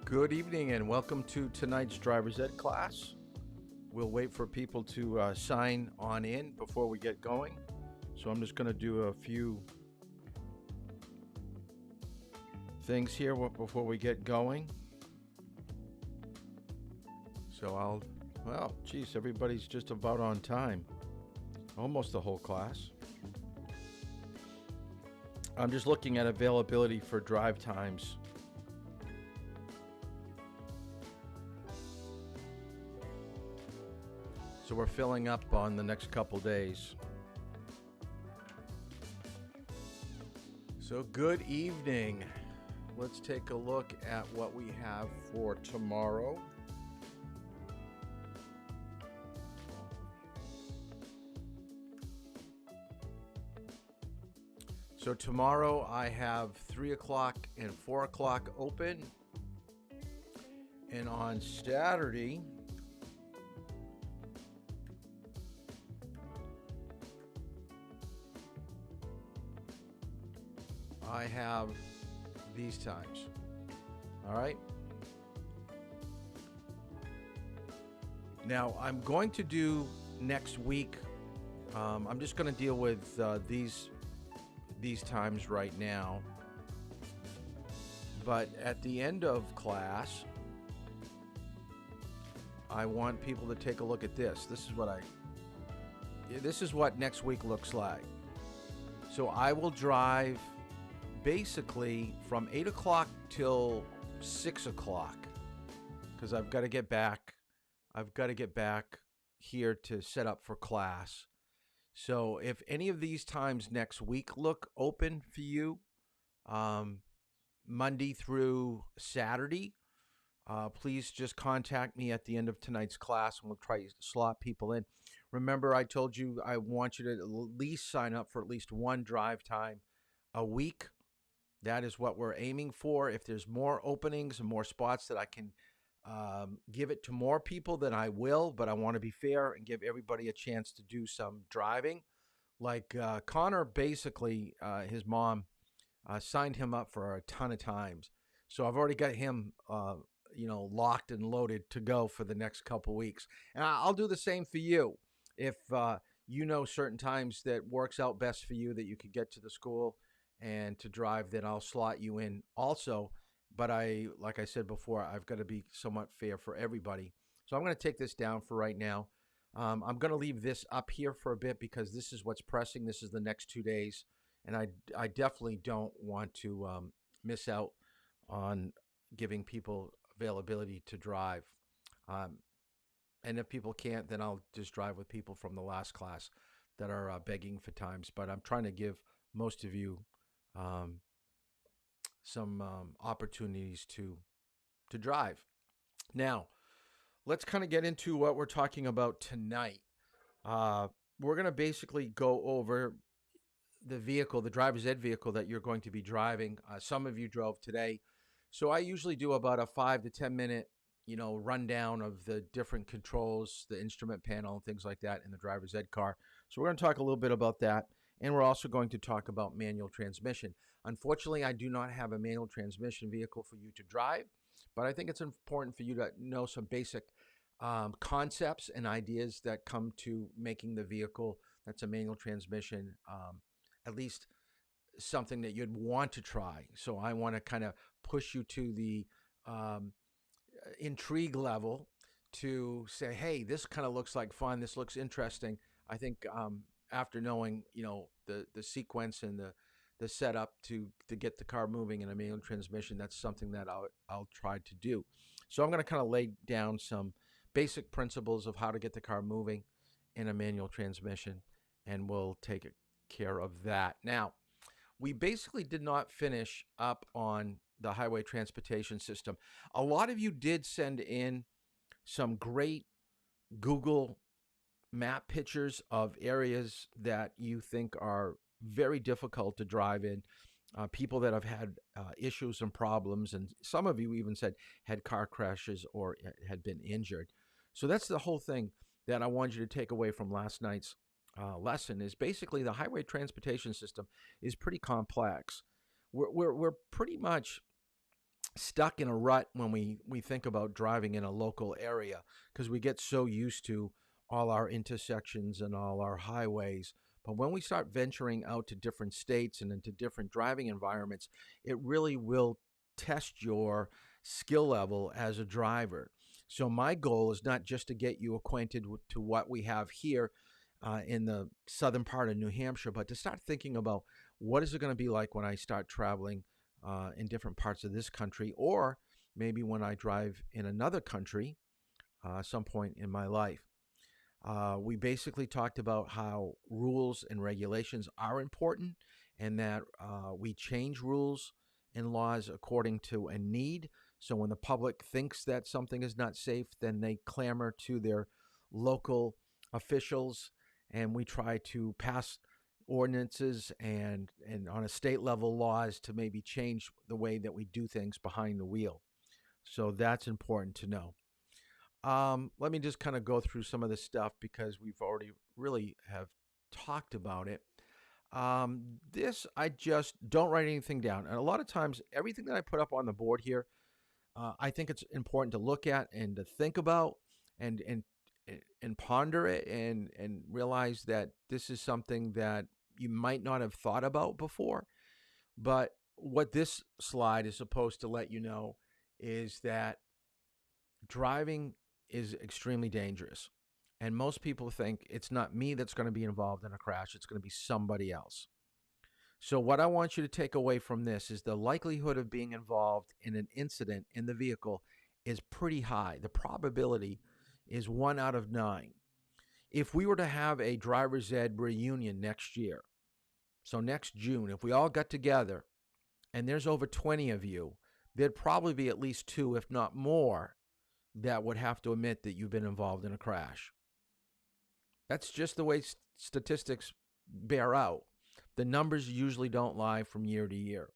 Good evening and welcome to tonight's driver's ed class. We'll wait for people to sign on in before we get going. So I'm just going to do a few things here before we get going. So everybody's just about on time. Almost the whole class. I'm just looking at availability for drive times. So we're filling up on the next couple days. So good evening. Let's take a look at what we have for tomorrow. So tomorrow I have 3 o'clock and 4 o'clock open. And on Saturday, I have these times. All right. Now I'm going to do next week. I'm just going to deal with these times right now. But at the end of class, I want people to take a look at this. This is what next week looks like. So I will drive basically from 8 o'clock till 6 o'clock because I've got to get back here to set up for class. So if any of these times next week look open for you, Monday through Saturday, please just contact me at the end of tonight's class and we'll try to slot people in. Remember, I told you I want you to at least sign up for at least one drive time a week. That is what we're aiming for. If there's more openings and more spots that I can give it to more people, then I will. But I want to be fair and give everybody a chance to do some driving. Like Connor, basically, his mom signed him up for a ton of times. So I've already got him, locked and loaded to go for the next couple weeks. And I'll do the same for you. If you know certain times that works out best for you that you could get to the school and to drive, then I'll slot you in also. But like I said before, I've got to be somewhat fair for everybody. So I'm going to take this down for right now. I'm going to leave this up here for a bit because this is what's pressing. This is the next 2 days. And I definitely don't want to miss out on giving people availability to drive. And if people can't, then I'll just drive with people from the last class that are begging for times. But I'm trying to give most of you some opportunities to drive. Now, let's kind of get into what we're talking about tonight. We're going to basically go over the vehicle, the driver's ed vehicle that you're going to be driving. Some of you drove today. So I usually do about a 5 to 10 minute, rundown of the different controls, the instrument panel and things like that in the driver's ed car. So we're going to talk a little bit about that. And we're also going to talk about manual transmission. Unfortunately, I do not have a manual transmission vehicle for you to drive, but I think it's important for you to know some basic concepts and ideas that come to making the vehicle that's a manual transmission, at least something that you'd want to try. So I want to kind of push you to the intrigue level to say, hey, this kind of looks like fun. This looks interesting. I think after knowing, the sequence and the setup to get the car moving in a manual transmission, that's something that I'll try to do. So I'm going to kind of lay down some basic principles of how to get the car moving in a manual transmission, and we'll take care of that. Now, we basically did not finish up on the highway transportation system. A lot of you did send in some great Google map pictures of areas that you think are very difficult to drive in, people that have had issues and problems, and some of you even said had car crashes or had been injured. So that's the whole thing that I wanted you to take away from last night's lesson is basically the highway transportation system is pretty complex. We're pretty much stuck in a rut when we think about driving in a local area, because we get so used to all our intersections and all our highways. But when we start venturing out to different states and into different driving environments, it really will test your skill level as a driver. So my goal is not just to get you acquainted to what we have here in the southern part of New Hampshire, but to start thinking about what is it going to be like when I start traveling in different parts of this country, or maybe when I drive in another country some point in my life. We basically talked about how rules and regulations are important, and that we change rules and laws according to a need. So when the public thinks that something is not safe, then they clamor to their local officials, and we try to pass ordinances and on a state level laws to maybe change the way that we do things behind the wheel. So that's important to know. Let me just kind of go through some of this stuff because we've already really have talked about it. This, I just don't write anything down. And a lot of times, everything that I put up on the board here, I think it's important to look at and to think about and and and ponder it and realize that this is something that you might not have thought about before. But what this slide is supposed to let you know is that driving is extremely dangerous. And most people think it's not me that's going to be involved in a crash, it's going to be somebody else. So, what I want you to take away from this is the likelihood of being involved in an incident in the vehicle is pretty high. The probability is 1 out of 9. If we were to have a driver's ed reunion next year, so next June, if we all got together and there's over 20 of you, there'd probably be at least 2, if not more, that would have to admit that you've been involved in a crash. That's just the way statistics bear out. The numbers usually don't lie from year to year.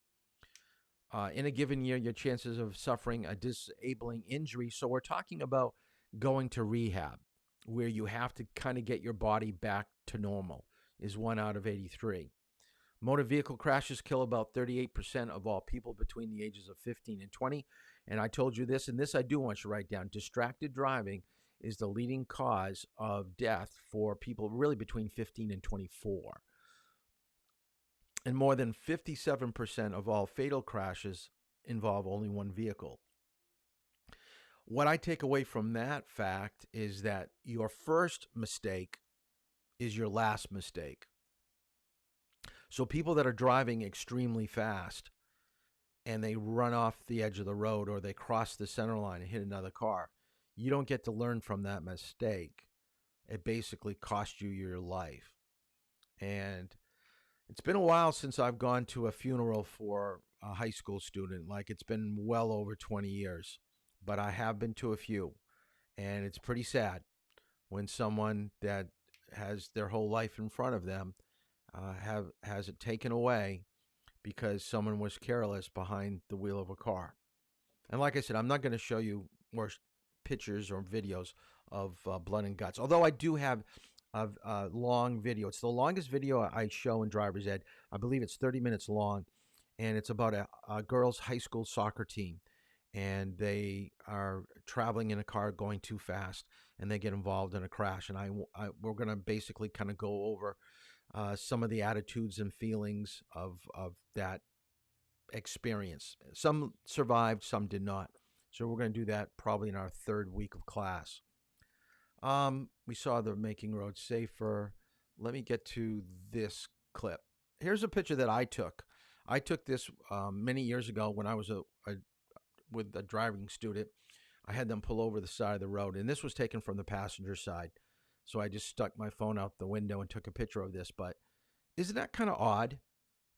In a given year, your chances of suffering a disabling injury. So we're talking about going to rehab, where you have to kind of get your body back to normal, is 1 out of 83. Motor vehicle crashes kill about 38% of all people between the ages of 15 and 20. And I told you this, and this I do want you to write down. Distracted driving is the leading cause of death for people really between 15 and 24. And more than 57% of all fatal crashes involve only one vehicle. What I take away from that fact is that your first mistake is your last mistake. So people that are driving extremely fast and they run off the edge of the road or they cross the center line and hit another car, you don't get to learn from that mistake. It basically cost you your life. And it's been a while since I've gone to a funeral for a high school student. Like, it's been well over 20 years, but I have been to a few. And it's pretty sad when someone that has their whole life in front of them has it taken away because someone was careless behind the wheel of a car. And like I said, I'm not going to show you more pictures or videos of blood and guts, although I do have a long video. It's the longest video I show in driver's ed. I believe it's 30 minutes long, and it's about a girls' high school soccer team. And they are traveling in a car going too fast, and they get involved in a crash. And we're going to basically kind of go over some of the attitudes and feelings of that experience. Some survived, some did not. So we're going to do that probably in our third week of class. We saw the Making Roads Safer. Let me get to this clip. Here's a picture that I took. I took this many years ago when I was with a driving student. I had them pull over the side of the road, and this was taken from the passenger side. So I just stuck my phone out the window and took a picture of this. But isn't that kind of odd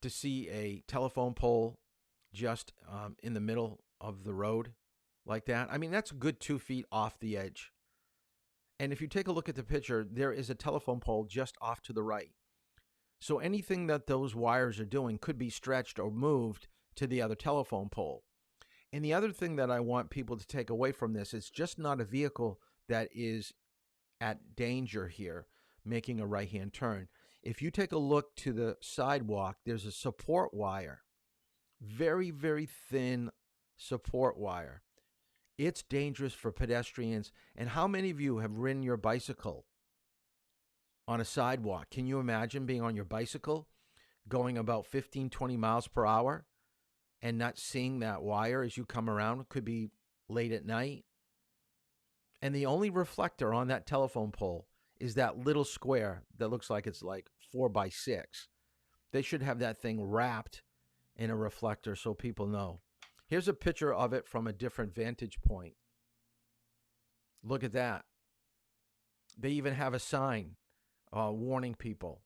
to see a telephone pole just in the middle of the road like that? I mean, that's a good 2 feet off the edge. And if you take a look at the picture, there is a telephone pole just off to the right. So anything that those wires are doing could be stretched or moved to the other telephone pole. And the other thing that I want people to take away from this is just not a vehicle that is at danger here, making a right-hand turn. If you take a look to the sidewalk, there's a support wire, very, very thin support wire. It's dangerous for pedestrians. And how many of you have ridden your bicycle on a sidewalk? Can you imagine being on your bicycle going about 15, 20 miles per hour and not seeing that wire as you come around? It could be late at night. And the only reflector on that telephone pole is that little square that looks like it's like 4x6. They should have that thing wrapped in a reflector so people know. Here's a picture of it from a different vantage point. Look at that. They even have a sign warning people.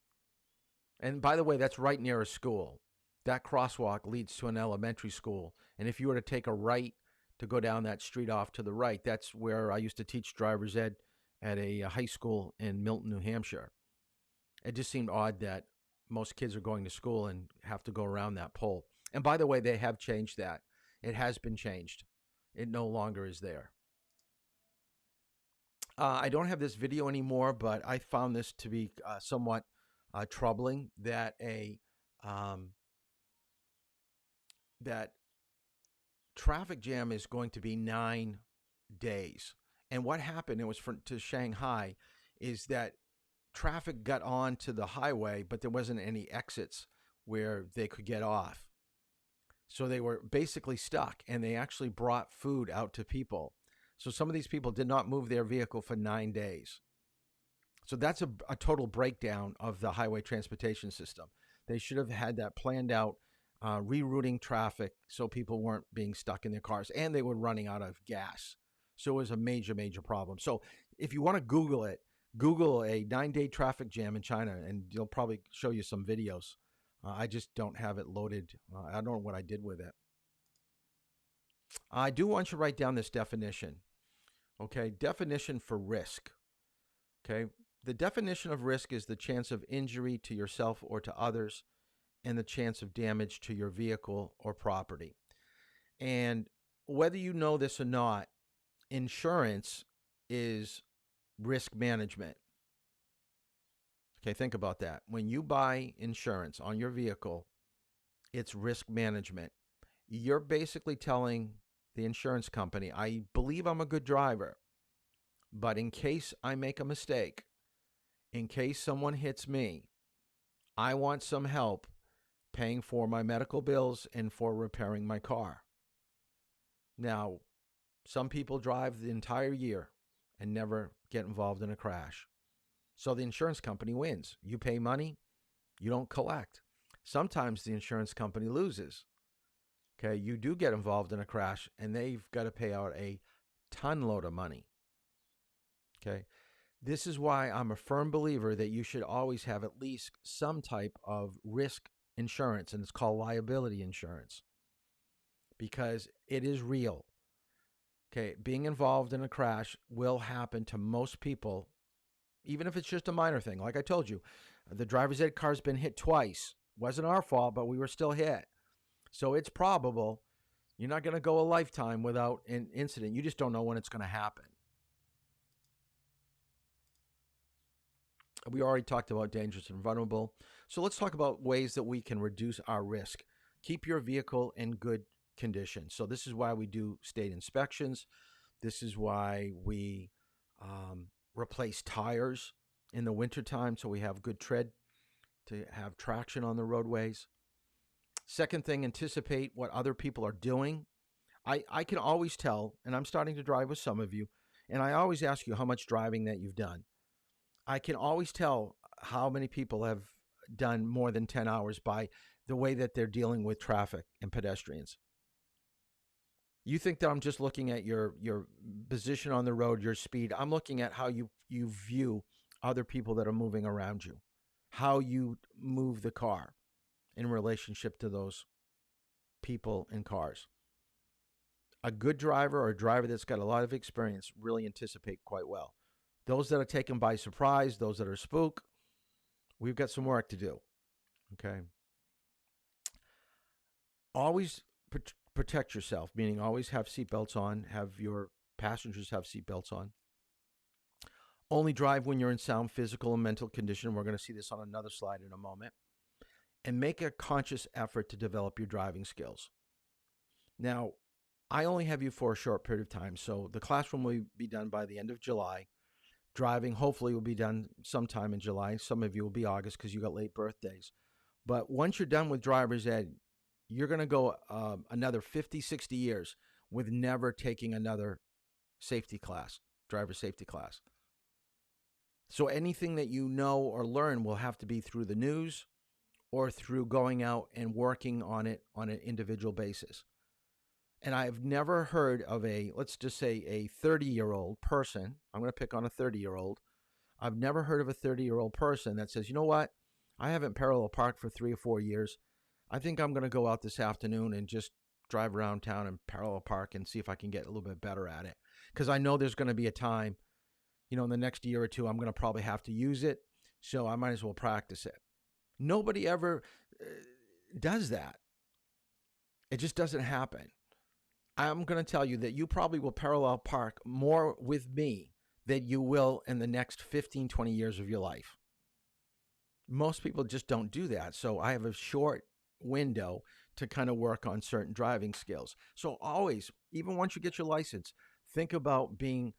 And by the way, that's right near a school. That crosswalk leads to an elementary school. And if you were to take a right to go down that street off to the right, that's where I used to teach driver's ed at a high school in Milton, New Hampshire. It just seemed odd that most kids are going to school and have to go around that pole. And by the way, they have changed that. It has been changed. It no longer is there. I don't have this video anymore, but I found this to be somewhat troubling that that traffic jam is going to be 9 days. And what happened, it was to Shanghai, is that traffic got onto the highway, but there wasn't any exits where they could get off. So they were basically stuck, and they actually brought food out to people. So some of these people did not move their vehicle for 9 days. So that's a total breakdown of the highway transportation system. They should have had that planned out, rerouting traffic so people weren't being stuck in their cars, and they were running out of gas. So it was a major, major problem. So if you want to Google it, Google a 9-day traffic jam in China, and they'll probably show you some videos. I just don't have it loaded. I don't know what I did with it. I do want you to write down this definition. Okay, definition for risk. Okay, the definition of risk is the chance of injury to yourself or to others and the chance of damage to your vehicle or property. And whether you know this or not, insurance is risk management. Okay, think about that. When you buy insurance on your vehicle, it's risk management. You're basically telling the insurance company, I believe I'm a good driver, but in case I make a mistake, in case someone hits me, I want some help paying for my medical bills and for repairing my car. Now, some people drive the entire year and never get involved in a crash. So the insurance company wins. You pay money, you don't collect. Sometimes the insurance company loses. Okay, you do get involved in a crash and they've got to pay out a ton load of money. Okay, this is why I'm a firm believer that you should always have at least some type of risk insurance, and it's called liability insurance because it is real. Okay, being involved in a crash will happen to most people, even if it's just a minor thing. Like I told you, the driver's ed car's been hit twice. Wasn't our fault, but we were still hit. So it's probable. You're not going to go a lifetime without an incident. You just don't know when it's going to happen. We already talked about dangerous and vulnerable. So let's talk about ways that we can reduce our risk. Keep your vehicle in good condition. So this is why we do state inspections. This is why we replace tires in the wintertime so we have good tread to have traction on the roadways. Second thing, anticipate what other people are doing. I can always tell, and I'm starting to drive with some of you, and I always ask you how much driving that you've done. I can always tell how many people have done more than 10 hours by the way that they're dealing with traffic and pedestrians. You think that I'm just looking at your position on the road, your speed. I'm looking at how you view other people that are moving around you, how you move the car in relationship to those people and cars. A good driver or a driver that's got a lot of experience really anticipate quite well. Those that are taken by surprise, those that are spooked, we've got some work to do. Okay. Always protect yourself, meaning always have seatbelts on, have your passengers have seatbelts on. Only drive when you're in sound physical and mental condition. We're going to see this on another slide in a moment. And make a conscious effort to develop your driving skills. Now, I only have you for a short period of time. So the classroom will be done by the end of July. Driving hopefully will be done sometime in July. Some of you will be August because you got late birthdays. But once you're done with driver's ed, you're going to go another 50, 60 years with never taking another safety class, driver safety class. So anything that you know or learn will have to be through the news or through going out and working on it on an individual basis. And I've never heard of let's just say a 30-year-old person. I'm going to pick on a 30-year-old. I've never heard of a 30-year-old person that says, you know what? I haven't parallel parked for 3 or 4 years. I think I'm going to go out this afternoon and just drive around town and parallel park and see if I can get a little bit better at it. Because I know there's going to be a time, in the next year or two, I'm going to probably have to use it. So I might as well practice it. Nobody ever does that. It just doesn't happen. I'm going to tell you that you probably will parallel park more with me than you will in the next 15, 20 years of your life. Most people just don't do that. So I have a short window to kind of work on certain driving skills. So always, even once you get your license, think about being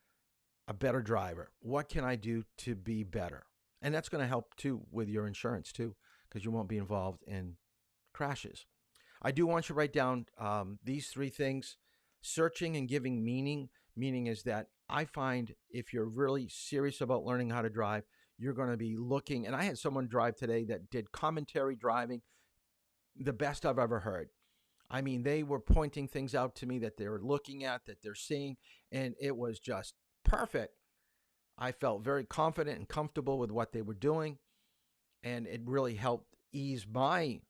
a better driver. What can I do to be better? And that's going to help too with your insurance too, because you won't be involved in crashes. I do want you to write down these 3 things. Searching and giving meaning. Meaning is that I find if you're really serious about learning how to drive, you're going to be looking. And I had someone drive today that did commentary driving, the best I've ever heard. I mean, they were pointing things out to me that they were looking at, that they're seeing, and it was just perfect. I felt very confident and comfortable with what they were doing, and it really helped ease my,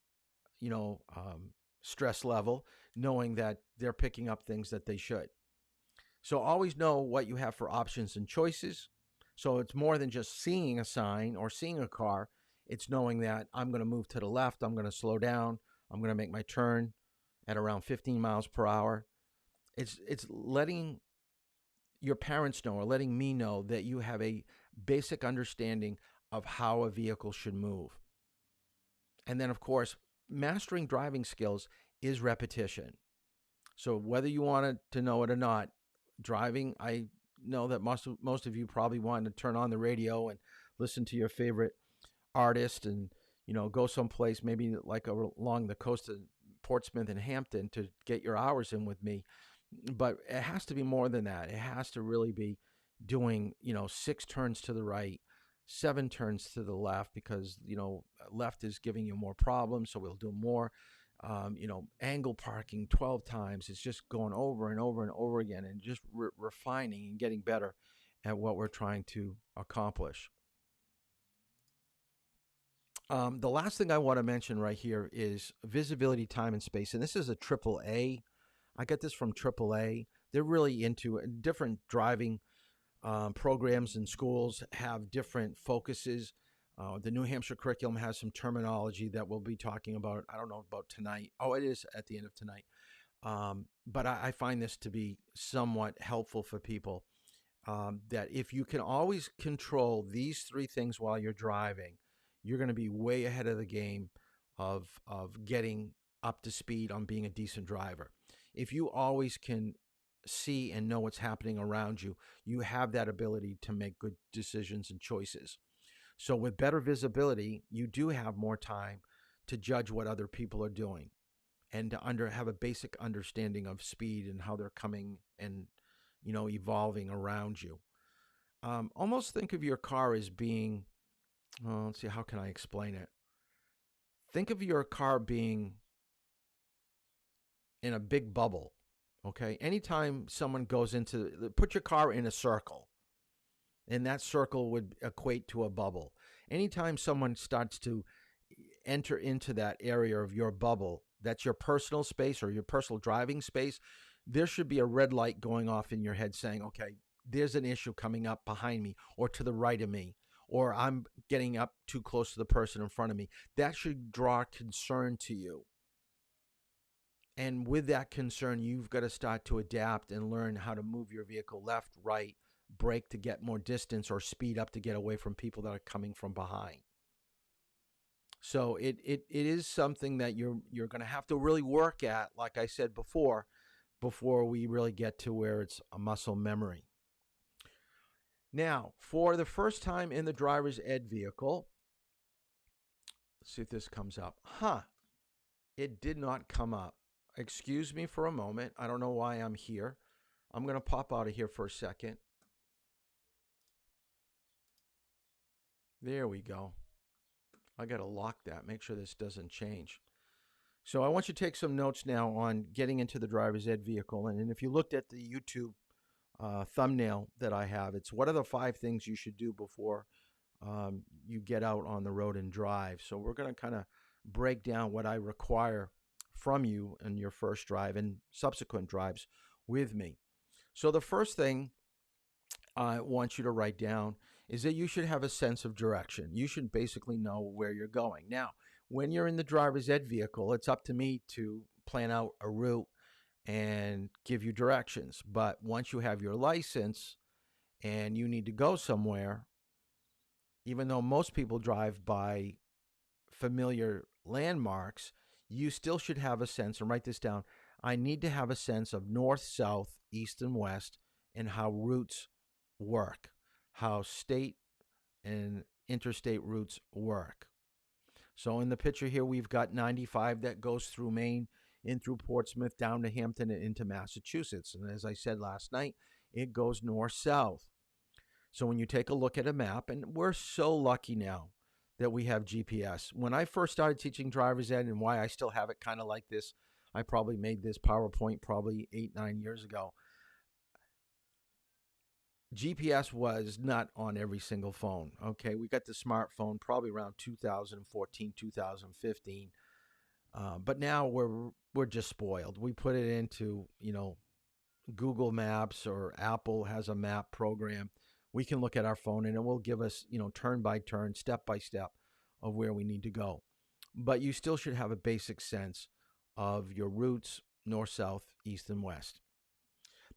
stress level, knowing that they're picking up things that they should. So always know what you have for options and choices. So it's more than just seeing a sign or seeing a car. It's knowing that I'm going to move to the left, I'm going to slow down, I'm going to make my turn at around 15 miles per hour. It's letting your parents know or letting me know that you have a basic understanding of how a vehicle should move. And then, of course, mastering driving skills is repetition. So whether you want to know it or not, driving, I know that most of you probably want to turn on the radio and listen to your favorite artist and, go someplace maybe like along the coast of Portsmouth and Hampton to get your hours in with me. But it has to be more than that. It has to really be doing, 6 turns to the right, 7 turns to the left, because, left is giving you more problems. So we'll do more. Angle parking 12 times. It's just going over and over and over again and just refining and getting better at what we're trying to accomplish. The last thing I want to mention right here is visibility, time, and space. And this is a AAA. I get this from AAA. They're really into it. Different driving programs and schools have different focuses. The New Hampshire curriculum has some terminology that we'll be talking about. I don't know about tonight. Oh, it is at the end of tonight. But I find this to be somewhat helpful for people. That if you can always control these 3 things while you're driving, you're going to be way ahead of the game of getting up to speed on being a decent driver. If you always can see and know what's happening around you, you have that ability to make good decisions and choices. So with better visibility, you do have more time to judge what other people are doing and to have a basic understanding of speed and how they're coming and, evolving around you. Almost think of your car as being, let's see, how can I explain it? Think of your car being in a big bubble, okay? Anytime someone goes put your car in a circle, and that circle would equate to a bubble. Anytime someone starts to enter into that area of your bubble, that's your personal space or your personal driving space, there should be a red light going off in your head saying, okay, there's an issue coming up behind me or to the right of me, or I'm getting up too close to the person in front of me. That should draw concern to you. And with that concern, you've got to start to adapt and learn how to move your vehicle left, right, brake to get more distance, or speed up to get away from people that are coming from behind. So it is something that you're going to have to really work at, like I said before, before we really get to where it's a muscle memory. Now, for the first time in the driver's ed vehicle, let's see if this comes up. It did not come up. Excuse me for a moment. I don't know why I'm here. I'm going to pop out of here for a second. There we go. I got to lock that, make sure this doesn't change. So I want you to take some notes now on getting into the driver's ed vehicle. And if you looked at the YouTube thumbnail that I have, it's what are the 5 things you should do before you get out on the road and drive. So we're going to kind of break down what I require from you in your first drive and subsequent drives with me. So the first thing I want you to write down is that you should have a sense of direction. You should basically know where you're going. Now, when you're in the driver's ed vehicle, it's up to me to plan out a route and give you directions. But once you have your license and you need to go somewhere, even though most people drive by familiar landmarks, you still should have a sense, and write this down, I need to have a sense of north, south, east, and west, and how routes work, how state and interstate routes work. So in the picture here, we've got 95 that goes through Maine, in through Portsmouth, down to Hampton, and into Massachusetts. And as I said last night, it goes north-south. So when you take a look at a map, and we're so lucky now that we have GPS. When I first started teaching driver's ed, and why I still have it kind of like this, I probably made this PowerPoint probably 8-9 years ago. GPS was not on every single phone. Okay, we got the smartphone probably around 2014, 2015. But now we're just spoiled. We put it into, Google Maps, or Apple has a map program. We can look at our phone and it will give us, turn by turn, step by step of where we need to go. But you still should have a basic sense of your routes, north, south, east, and west.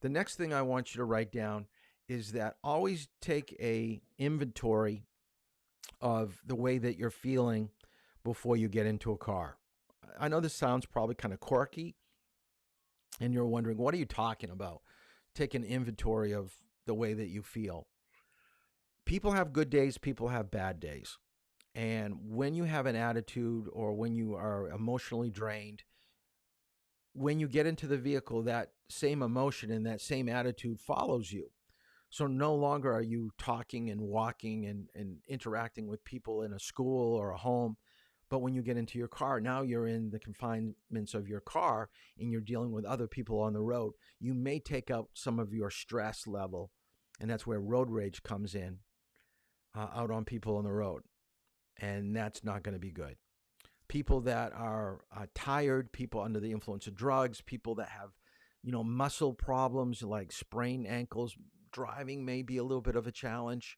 The next thing I want you to write down is that always take a inventory of the way that you're feeling before you get into a car. I know this sounds probably kind of quirky, and you're wondering, what are you talking about? Take an inventory of the way that you feel. People have good days, people have bad days. And when you have an attitude, or when you are emotionally drained, when you get into the vehicle, that same emotion and that same attitude follows you. So no longer are you talking and walking and interacting with people in a school or a home. But when you get into your car, now you're in the confinements of your car and you're dealing with other people on the road. You may take out some of your stress level, and that's where road rage comes in, out on people on the road. And that's not going to be good. People that are tired, people under the influence of drugs, people that have, muscle problems like sprained ankles, driving may be a little bit of a challenge.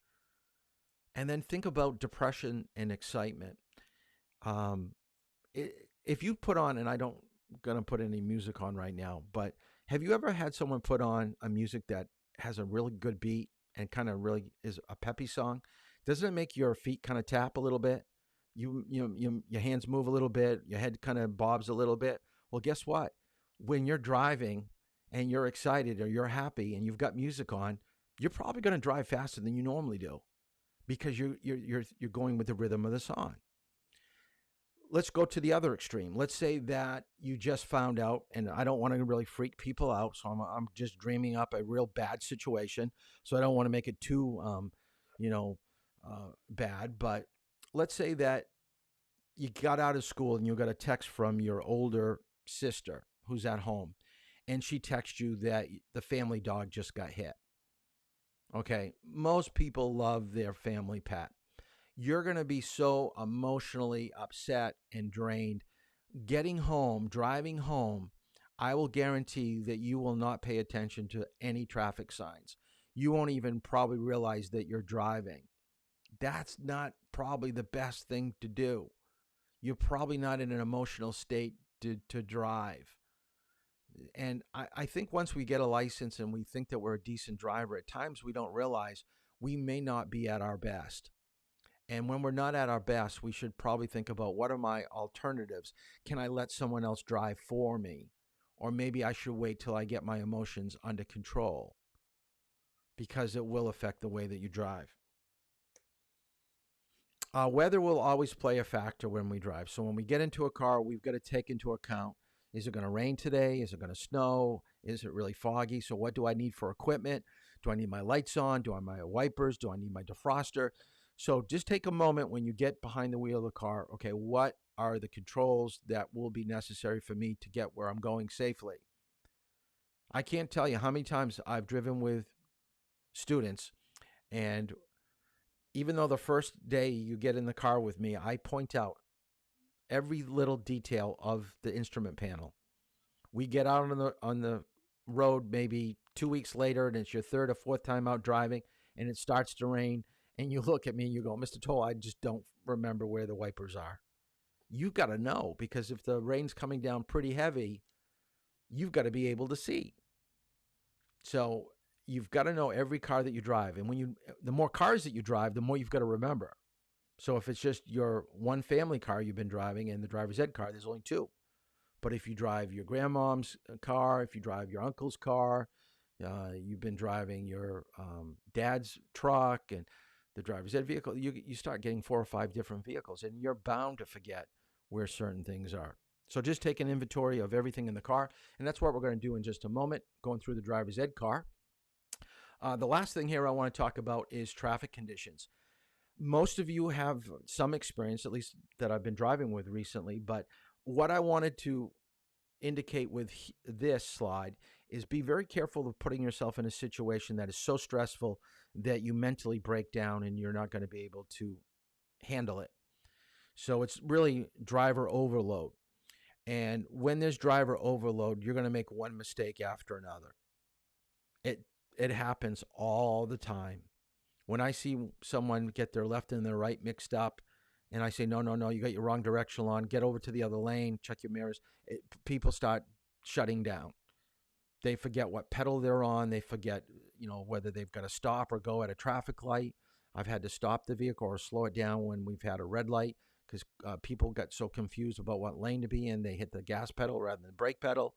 And then think about depression and excitement. If you put on, and I don't going to put any music on right now, but have you ever had someone put on a music that has a really good beat and kind of really is a peppy song? Doesn't it make your feet kind of tap a little bit? Your hands move a little bit, your head kind of bobs a little bit. Well, guess what? When you're driving and you're excited or you're happy and you've got music on, you're probably going to drive faster than you normally do, because you're going with the rhythm of the song. Let's go to the other extreme. Let's say that you just found out, and I don't want to really freak people out, so I'm just dreaming up a real bad situation. So I don't want to make it too, bad. But let's say that you got out of school and you got a text from your older sister who's at home, and she texts you that the family dog just got hit. Okay, most people love their family pet. You're going to be so emotionally upset and drained. Getting home, driving home, I will guarantee that you will not pay attention to any traffic signs. You won't even probably realize that you're driving. That's not probably the best thing to do. You're probably not in an emotional state to drive. And I think once we get a license and we think that we're a decent driver, at times we don't realize we may not be at our best. And when we're not at our best, we should probably think about, what are my alternatives? Can I let someone else drive for me? or maybe I should wait till I get my emotions under control, because it will affect the way that you drive. Weather will always play a factor when we drive. So when we get into a car, we've got to take into account, is it going to rain today? Is it going to snow? Is it really foggy? So what do I need for equipment? Do I need my lights on? Do I need my wipers? Do I need my defroster? So just take a moment when you get behind the wheel of the car. Okay, what are the controls that will be necessary for me to get where I'm going safely? I can't tell you how many times I've driven with students, and even though the first day you get in the car with me, I point out every little detail of the instrument panel. We get out on the road maybe 2 weeks later, and it's your third or fourth time out driving, and it starts to rain, and you look at me and you go, Mr. Toll, I just don't remember where the wipers are. You've got to know, because if the rain's coming down pretty heavy, you've got to be able to see. So you've got to know every car that you drive. And the more cars that you drive, the more you've got to remember. So if it's just your one family car you've been driving and the driver's ed car, there's only two. But if you drive your grandmom's car, if you drive your uncle's car, you've been driving your dad's truck and the driver's ed vehicle, you start getting 4 or 5 different vehicles, and you're bound to forget where certain things are. So just take an inventory of everything in the car, and that's what we're going to do in just a moment, going through the driver's ed car. The last thing here I want to talk about is traffic conditions. Most of you have some experience, at least that I've been driving with recently, but what I wanted to indicate with this slide is be very careful of putting yourself in a situation that is so stressful that you mentally break down and you're not going to be able to handle it. So it's really driver overload. And when there's driver overload, you're going to make one mistake after another. It happens all the time. When I see someone get their left and their right mixed up, and I say, no, you got your wrong directional on, get over to the other lane, check your mirrors, people start shutting down. They forget what pedal they're on. They forget, whether they've got to stop or go at a traffic light. I've had to stop the vehicle or slow it down when we've had a red light, because people got so confused about what lane to be in, they hit the gas pedal rather than the brake pedal.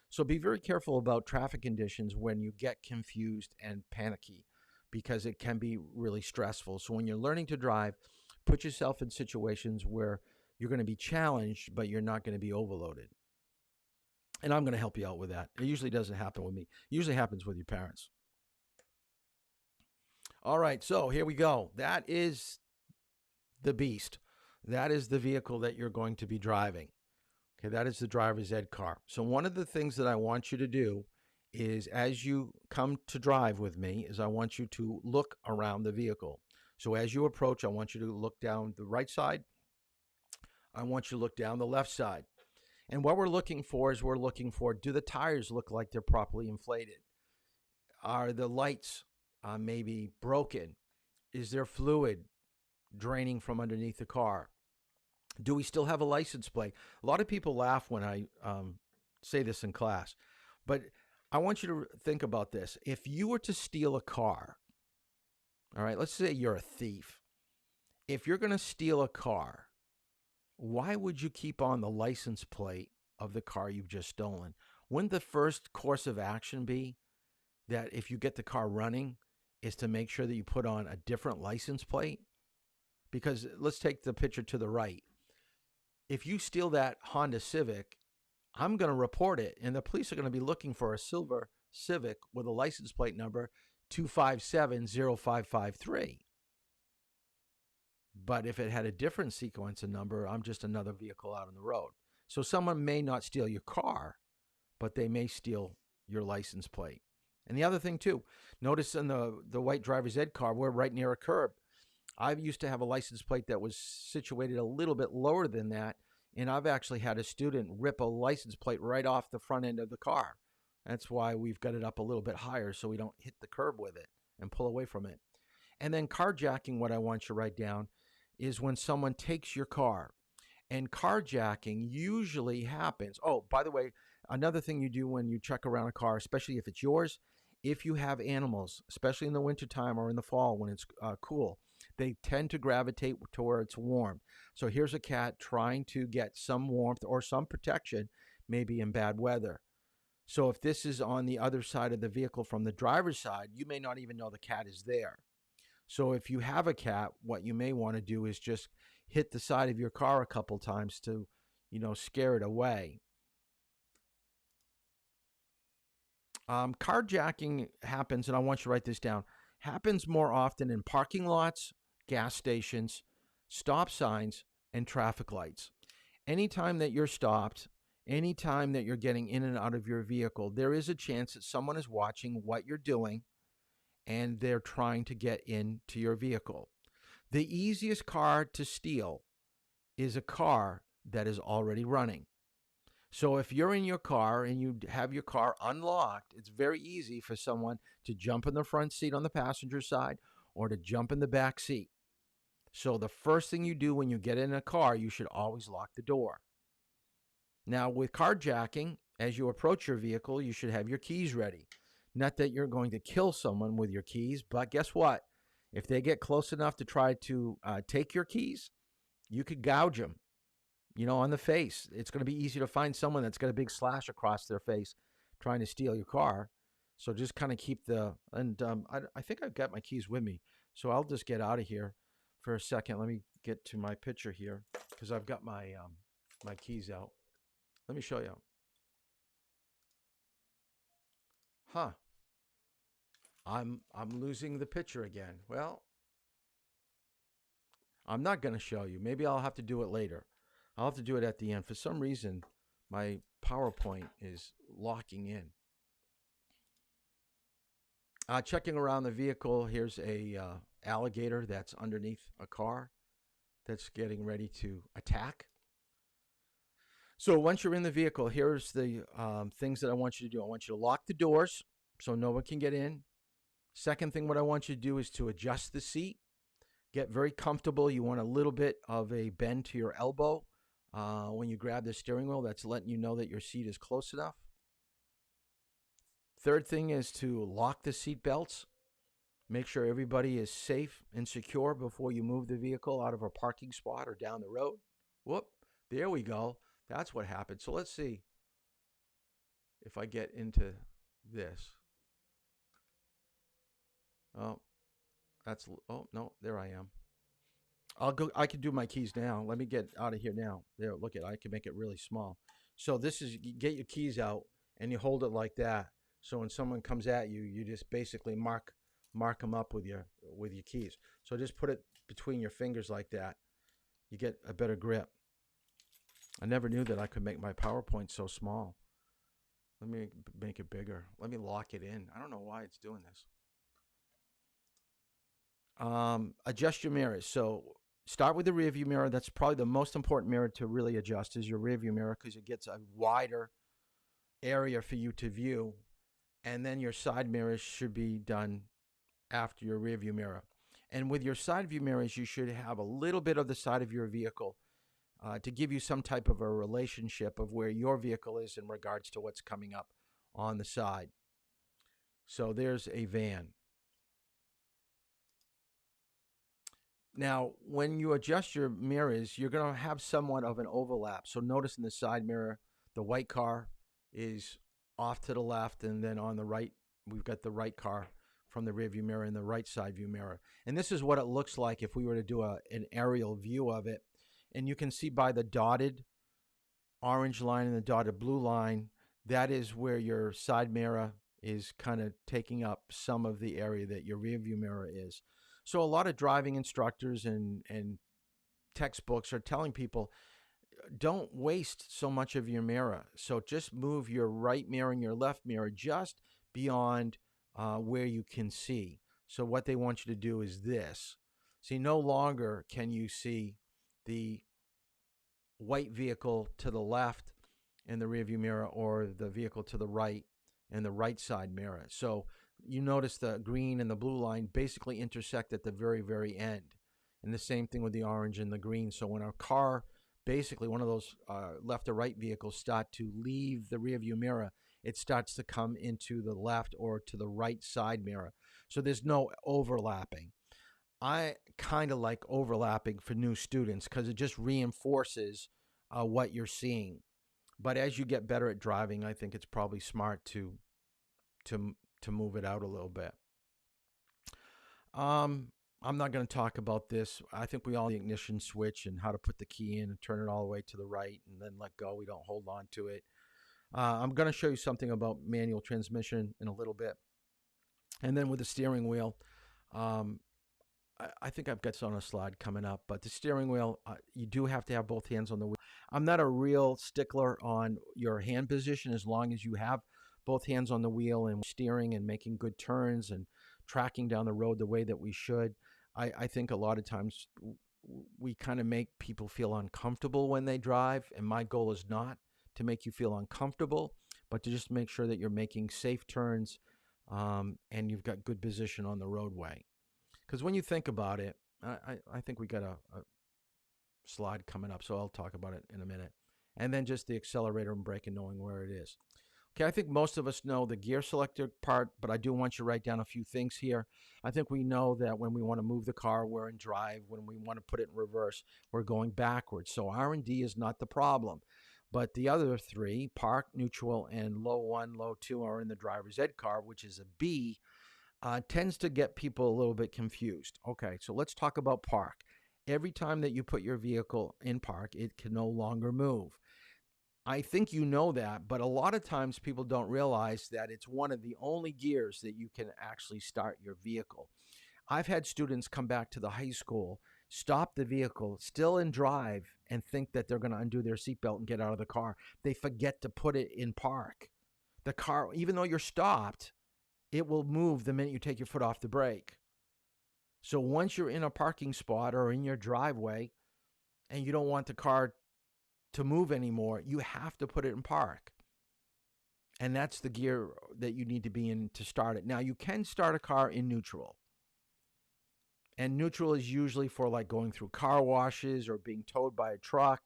So be very careful about traffic conditions when you get confused and panicky, because it can be really stressful. So when you're learning to drive, put yourself in situations where you're going to be challenged, but you're not going to be overloaded. And I'm going to help you out with that. It usually doesn't happen with me. It usually happens with your parents. All right, so here we go. That is the beast. That is the vehicle that you're going to be driving. Okay, that is the driver's ed car. So one of the things that I want you to do is, as you come to drive with me, is I want you to look around the vehicle. So as you approach, I want you to look down the right side. I want you to look down the left side. And what we're looking for is do the tires look like they're properly inflated? Are the lights maybe broken? Is there fluid draining from underneath the car? Do we still have a license plate? A lot of people laugh when I say this in class, but I want you to think about this. If you were to steal a car, all right, let's say you're a thief. If you're going to steal a car, why would you keep on the license plate of the car you've just stolen? Wouldn't the first course of action be that if you get the car running is to make sure that you put on a different license plate? Because let's take the picture to the right. If you steal that Honda Civic, I'm going to report it, and the police are going to be looking for a silver Civic with a license plate number 2570553. But if it had a different sequence and number, I'm just another vehicle out on the road. So someone may not steal your car, but they may steal your license plate. And the other thing too, notice in the white driver's ed car, we're right near a curb. I used to have a license plate that was situated a little bit lower than that, and I've actually had a student rip a license plate right off the front end of the car. That's why we've got it up a little bit higher so we don't hit the curb with it and pull away from it. And then carjacking, what I want you to write down, is when someone takes your car. And carjacking usually happens. Oh, by the way, another thing you do when you check around a car, especially if it's yours, if you have animals, especially in the wintertime or in the fall when it's cool, they tend to gravitate to where it's warm. So here's a cat trying to get some warmth or some protection, maybe in bad weather. So if this is on the other side of the vehicle from the driver's side, you may not even know the cat is there. So if you have a cat, what you may want to do is just hit the side of your car a couple times to, scare it away. Carjacking happens, and I want you to write this down, happens more often in parking lots, gas stations, stop signs, and traffic lights. Anytime that you're stopped, anytime that you're getting in and out of your vehicle, there is a chance that someone is watching what you're doing and they're trying to get into your vehicle. The easiest car to steal is a car that is already running. So if you're in your car and you have your car unlocked, it's very easy for someone to jump in the front seat on the passenger side or to jump in the back seat. So the first thing you do when you get in a car, you should always lock the door. Now with carjacking, as you approach your vehicle, you should have your keys ready. Not that you're going to kill someone with your keys, but guess what? If they get close enough to try to take your keys, you could gouge them, on the face. It's going to be easy to find someone that's got a big slash across their face trying to steal your car. So just kind of keep I think I've got my keys with me. So I'll just get out of here for a second. Let me get to my picture here because I've got my keys out. Let me show you. Huh. I'm losing the picture again. Well, I'm not going to show you. Maybe I'll have to do it later. I'll have to do it at the end. For some reason, my PowerPoint is locking in. Checking around the vehicle, here's a alligator that's underneath a car that's getting ready to attack. So once you're in the vehicle, here's the things that I want you to do. I want you to lock the doors so no one can get in. Second thing, what I want you to do is to adjust the seat. Get very comfortable. You want a little bit of a bend to your elbow when you grab the steering wheel. That's letting you know that your seat is close enough. Third thing is to lock the seat belts. Make sure everybody is safe and secure before you move the vehicle out of a parking spot or down the road. Whoop, there we go. That's what happened. So let's see if I get into this. Oh, no, there I am. I can do my keys now. Let me get out of here now. There, look I can make it really small. So this is, you get your keys out and you hold it like that. So when someone comes at you, you just basically mark them up with your keys. So just put it between your fingers like that. You get a better grip. I never knew that I could make my PowerPoint so small. Let me make it bigger. Let me lock it in. I don't know why it's doing this. Adjust your mirrors. So start with the rear view mirror. That's probably the most important mirror to really adjust is your rear view mirror because it gets a wider area for you to view. And then your side mirrors should be done after your rear view mirror. And with your side view mirrors, you should have a little bit of the side of your vehicle to give you some type of a relationship of where your vehicle is in regards to what's coming up on the side. So there's a van. Now, when you adjust your mirrors, you're going to have somewhat of an overlap. So notice in the side mirror, the white car is off to the left, and then on the right, we've got the right car from the rear view mirror and the right side view mirror. And this is what it looks like if we were to do an aerial view of it. And you can see by the dotted orange line and the dotted blue line, that is where your side mirror is kind of taking up some of the area that your rear view mirror is. So a lot of driving instructors and textbooks are telling people, don't waste so much of your mirror. So just move your right mirror and your left mirror just beyond where you can see. So what they want you to do is this. See, no longer can you see the white vehicle to the left in the rearview mirror or the vehicle to the right in the right side mirror. So you notice the green and the blue line basically intersect at the very, very end. And the same thing with the orange and the green. So when our car, basically one of those left or right vehicles start to leave the rearview mirror, it starts to come into the left or to the right side mirror. So there's no overlapping. I kind of like overlapping for new students because it just reinforces what you're seeing. But as you get better at driving, I think it's probably smart to to move it out a little bit. Um, I'm not going to talk about this. I think we all know the ignition switch and how to put the key in and turn it all the way to the right and then let go. We don't hold on to it. I'm going to show you something about manual transmission in a little bit. And then with the steering wheel, um, I think I've got this on a slide coming up, but the steering wheel, you do have to have both hands on the wheel. I'm not a real stickler on your hand position as long as you have both hands on the wheel and steering and making good turns and tracking down the road the way that we should. I think a lot of times we kind of make people feel uncomfortable when they drive, and my goal is not to make you feel uncomfortable, but to just make sure that you're making safe turns and you've got good position on the roadway. Because when you think about it, I think we got a slide coming up, so I'll talk about it in a minute. And then just the accelerator and brake and knowing where it is. Okay, I think most of us know the gear selector part, but I do want you to write down a few things here. I think we know that when we want to move the car, we're in drive. When we want to put it in reverse, we're going backwards. So R&D is not the problem. But the other three, park, neutral, and low 1, low 2, are in the driver's ed car, which is a B, tends to get people a little bit confused. Okay, so let's talk about park. Every time that you put your vehicle in park, it can no longer move. I think you know that, but a lot of times people don't realize that it's one of the only gears that you can actually start your vehicle. I've had students come back to the high school, stop the vehicle, still in drive, and think that they're going to undo their seatbelt and get out of the car. They forget to put it in park. The car, even though you're stopped, it will move the minute you take your foot off the brake. So once you're in a parking spot or in your driveway and you don't want the car to move anymore, you have to put it in park. And that's the gear that you need to be in to start it. Now, you can start a car in neutral. And neutral is usually for like going through car washes or being towed by a truck,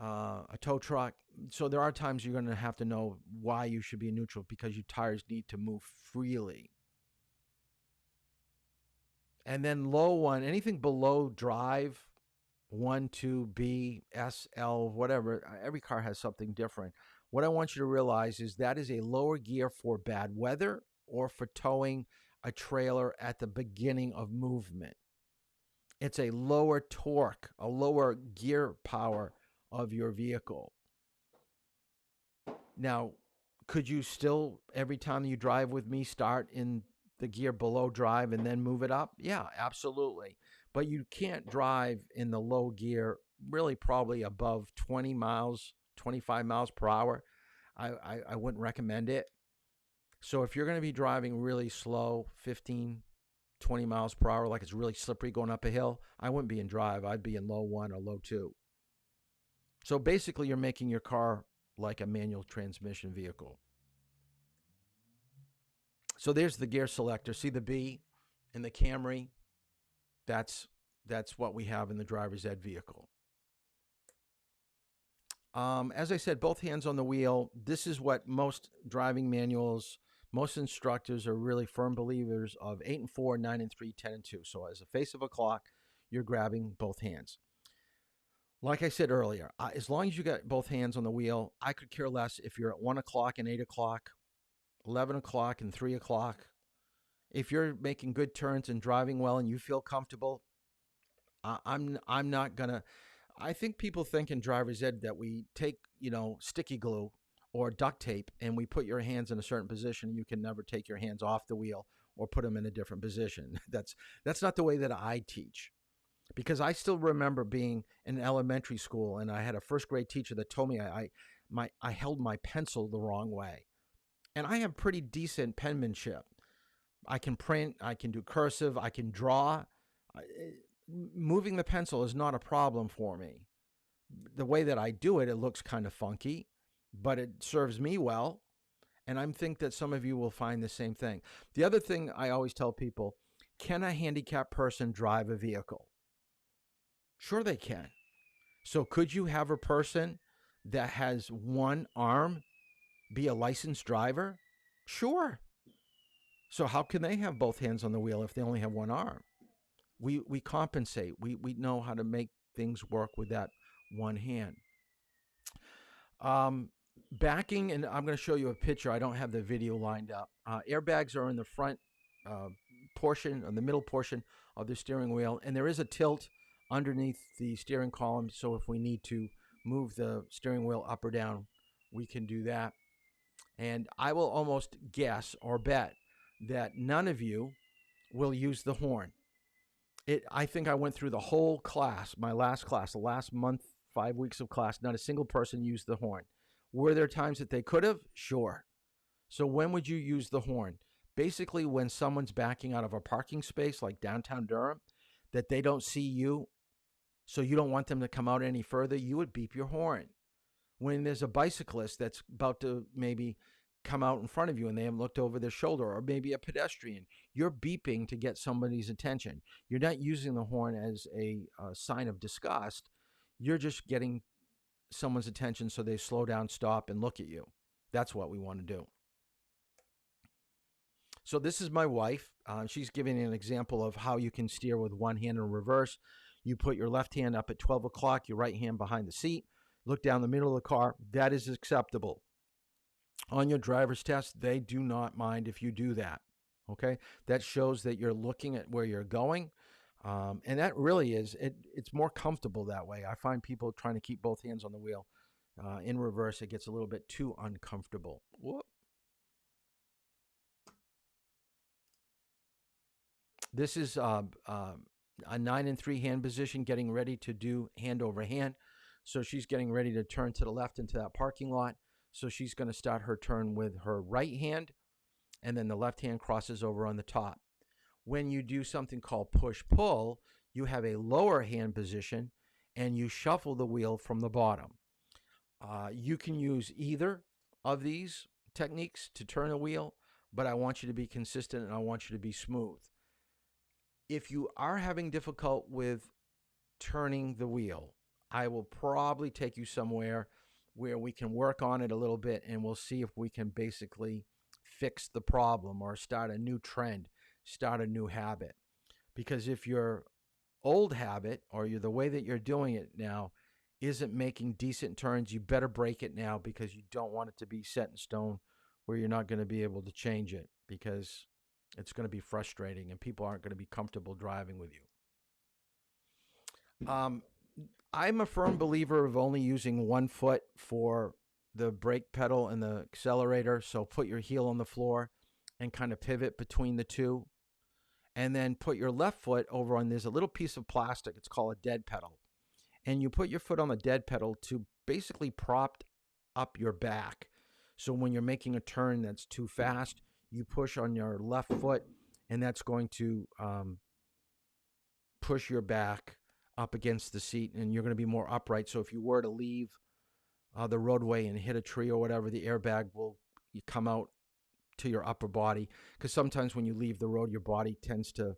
a tow truck. So there are times you're going to have to know why you should be in neutral because your tires need to move freely. And then low 1, anything below drive, 1, 2, B, S, L, whatever. Every car has something different. What I want you to realize is that is a lower gear for bad weather or for towing a trailer at the beginning of movement. It's a lower torque, a lower gear power of your vehicle. Now, could you still, every time you drive with me, start in the gear below drive and then move it up? Yeah, absolutely. But you can't drive in the low gear really probably above 20 miles, 25 miles per hour. I wouldn't recommend it. So if you're going to be driving really slow, 15, 20 miles per hour, like it's really slippery going up a hill, I wouldn't be in drive. I'd be in low 1 or low 2. So basically you're making your car like a manual transmission vehicle. So there's the gear selector. See the B in the Camry? That's what we have in the driver's ed vehicle. As I said, both hands on the wheel. This is what most driving manuals, most instructors are really firm believers of: 8 and 4, 9 and 3, 10 and 2. So as a face of a clock, you're grabbing both hands. Like I said earlier, as long as you got both hands on the wheel, I could care less if you're at 1 o'clock and 8 o'clock, 11 o'clock and 3 o'clock. If you're making good turns and driving well and you feel comfortable, I'm not going to. I think people think in driver's ed that we take, sticky glue or duct tape and we put your hands in a certain position. You can never take your hands off the wheel or put them in a different position. That's not the way that I teach. Because I still remember being in elementary school and I had a first grade teacher that told me I held my pencil the wrong way. And I have pretty decent penmanship. I can print, I can do cursive, I can draw. Moving the pencil is not a problem for me. The way that I do it, it looks kind of funky, but it serves me well. And I think that some of you will find the same thing. The other thing I always tell people, can a handicapped person drive a vehicle? Sure they can. So could you have a person that has one arm be a licensed driver? Sure. So how can they have both hands on the wheel if they only have one arm? We compensate. We know how to make things work with that one hand. Um, Backing, and I'm going to show you a picture. I don't have the video lined up. Airbags are in the front uh, portion, or the middle portion of the steering wheel, and there is a tilt underneath the steering column. So if we need to move the steering wheel up or down, we can do that. And I will almost guess or bet that none of you will use the horn. I think I went through the whole class, my last class, the last month, 5 weeks of class. Not a single person used the horn. Were there times that they could have? Sure. So when would you use the horn? Basically, when someone's backing out of a parking space like downtown Durham, that they don't see you, so you don't want them to come out any further, you would beep your horn. When there's a bicyclist that's about to maybe come out in front of you and they haven't looked over their shoulder, or maybe a pedestrian, you're beeping to get somebody's attention. You're not using the horn as a sign of disgust. You're just getting someone's attention so they slow down, stop, and look at you. That's what we want to do. So this is my wife. She's giving an example of how you can steer with one hand in reverse. You put your left hand up at 12 o'clock, your right hand behind the seat. Look down the middle of the car. That is acceptable. On your driver's test, they do not mind if you do that. Okay? That shows that you're looking at where you're going. And that really is, it's more comfortable that way. I find people trying to keep both hands on the wheel in reverse, it gets a little bit too uncomfortable. Whoop. This is a 9-3 hand position, getting ready to do hand over hand. So she's getting ready to turn to the left into that parking lot. So she's going to start her turn with her right hand, and then the left hand crosses over on the top. When you do something called push-pull, you have a lower hand position, and you shuffle the wheel from the bottom. You can use either of these techniques to turn a wheel, but I want you to be consistent and I want you to be smooth. If you are having difficulty with turning the wheel, I will probably take you somewhere where we can work on it a little bit, and we'll see if we can basically fix the problem or start a new trend, start a new habit. Because if your old habit, or the way that you're doing it now, isn't making decent turns, you better break it now, because you don't want it to be set in stone where you're not going to be able to change it, because it's going to be frustrating and people aren't going to be comfortable driving with you. I'm a firm believer of only using one foot for the brake pedal and the accelerator. So put your heel on the floor and kind of pivot between the two. And then put your left foot over on, there's a little piece of plastic. It's called a dead pedal. And you put your foot on the dead pedal to basically prop up your back. So when you're making a turn that's too fast, you push on your left foot, and that's going to push your back up against the seat, and you're going to be more upright. So if you were to leave the roadway and hit a tree or whatever, the airbag will come out to your upper body, because sometimes when you leave the road, your body tends to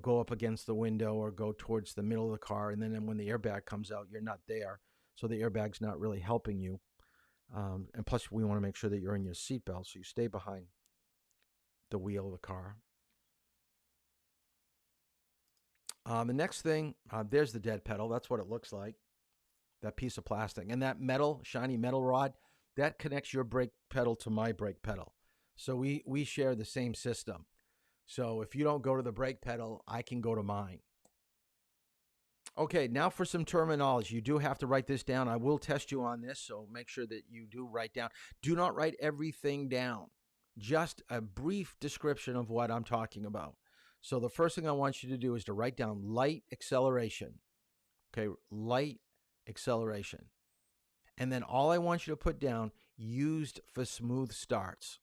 go up against the window or go towards the middle of the car, and then when the airbag comes out, you're not there, so the airbag's not really helping you. And plus, we want to make sure that you're in your seatbelt, so you stay behind the wheel of the car. The next thing, there's the dead pedal. That's what it looks like, that piece of plastic. And that metal, shiny metal rod, that connects your brake pedal to my brake pedal. So we share the same system. So if you don't go to the brake pedal, I can go to mine. Okay, now for some terminology. You do have to write this down. I will test you on this, so make sure that you do write down. Do not write everything down. Just a brief description of what I'm talking about. So the first thing I want you to do is to write down light acceleration. Okay, light acceleration. And then all I want you to put down, used for smooth starts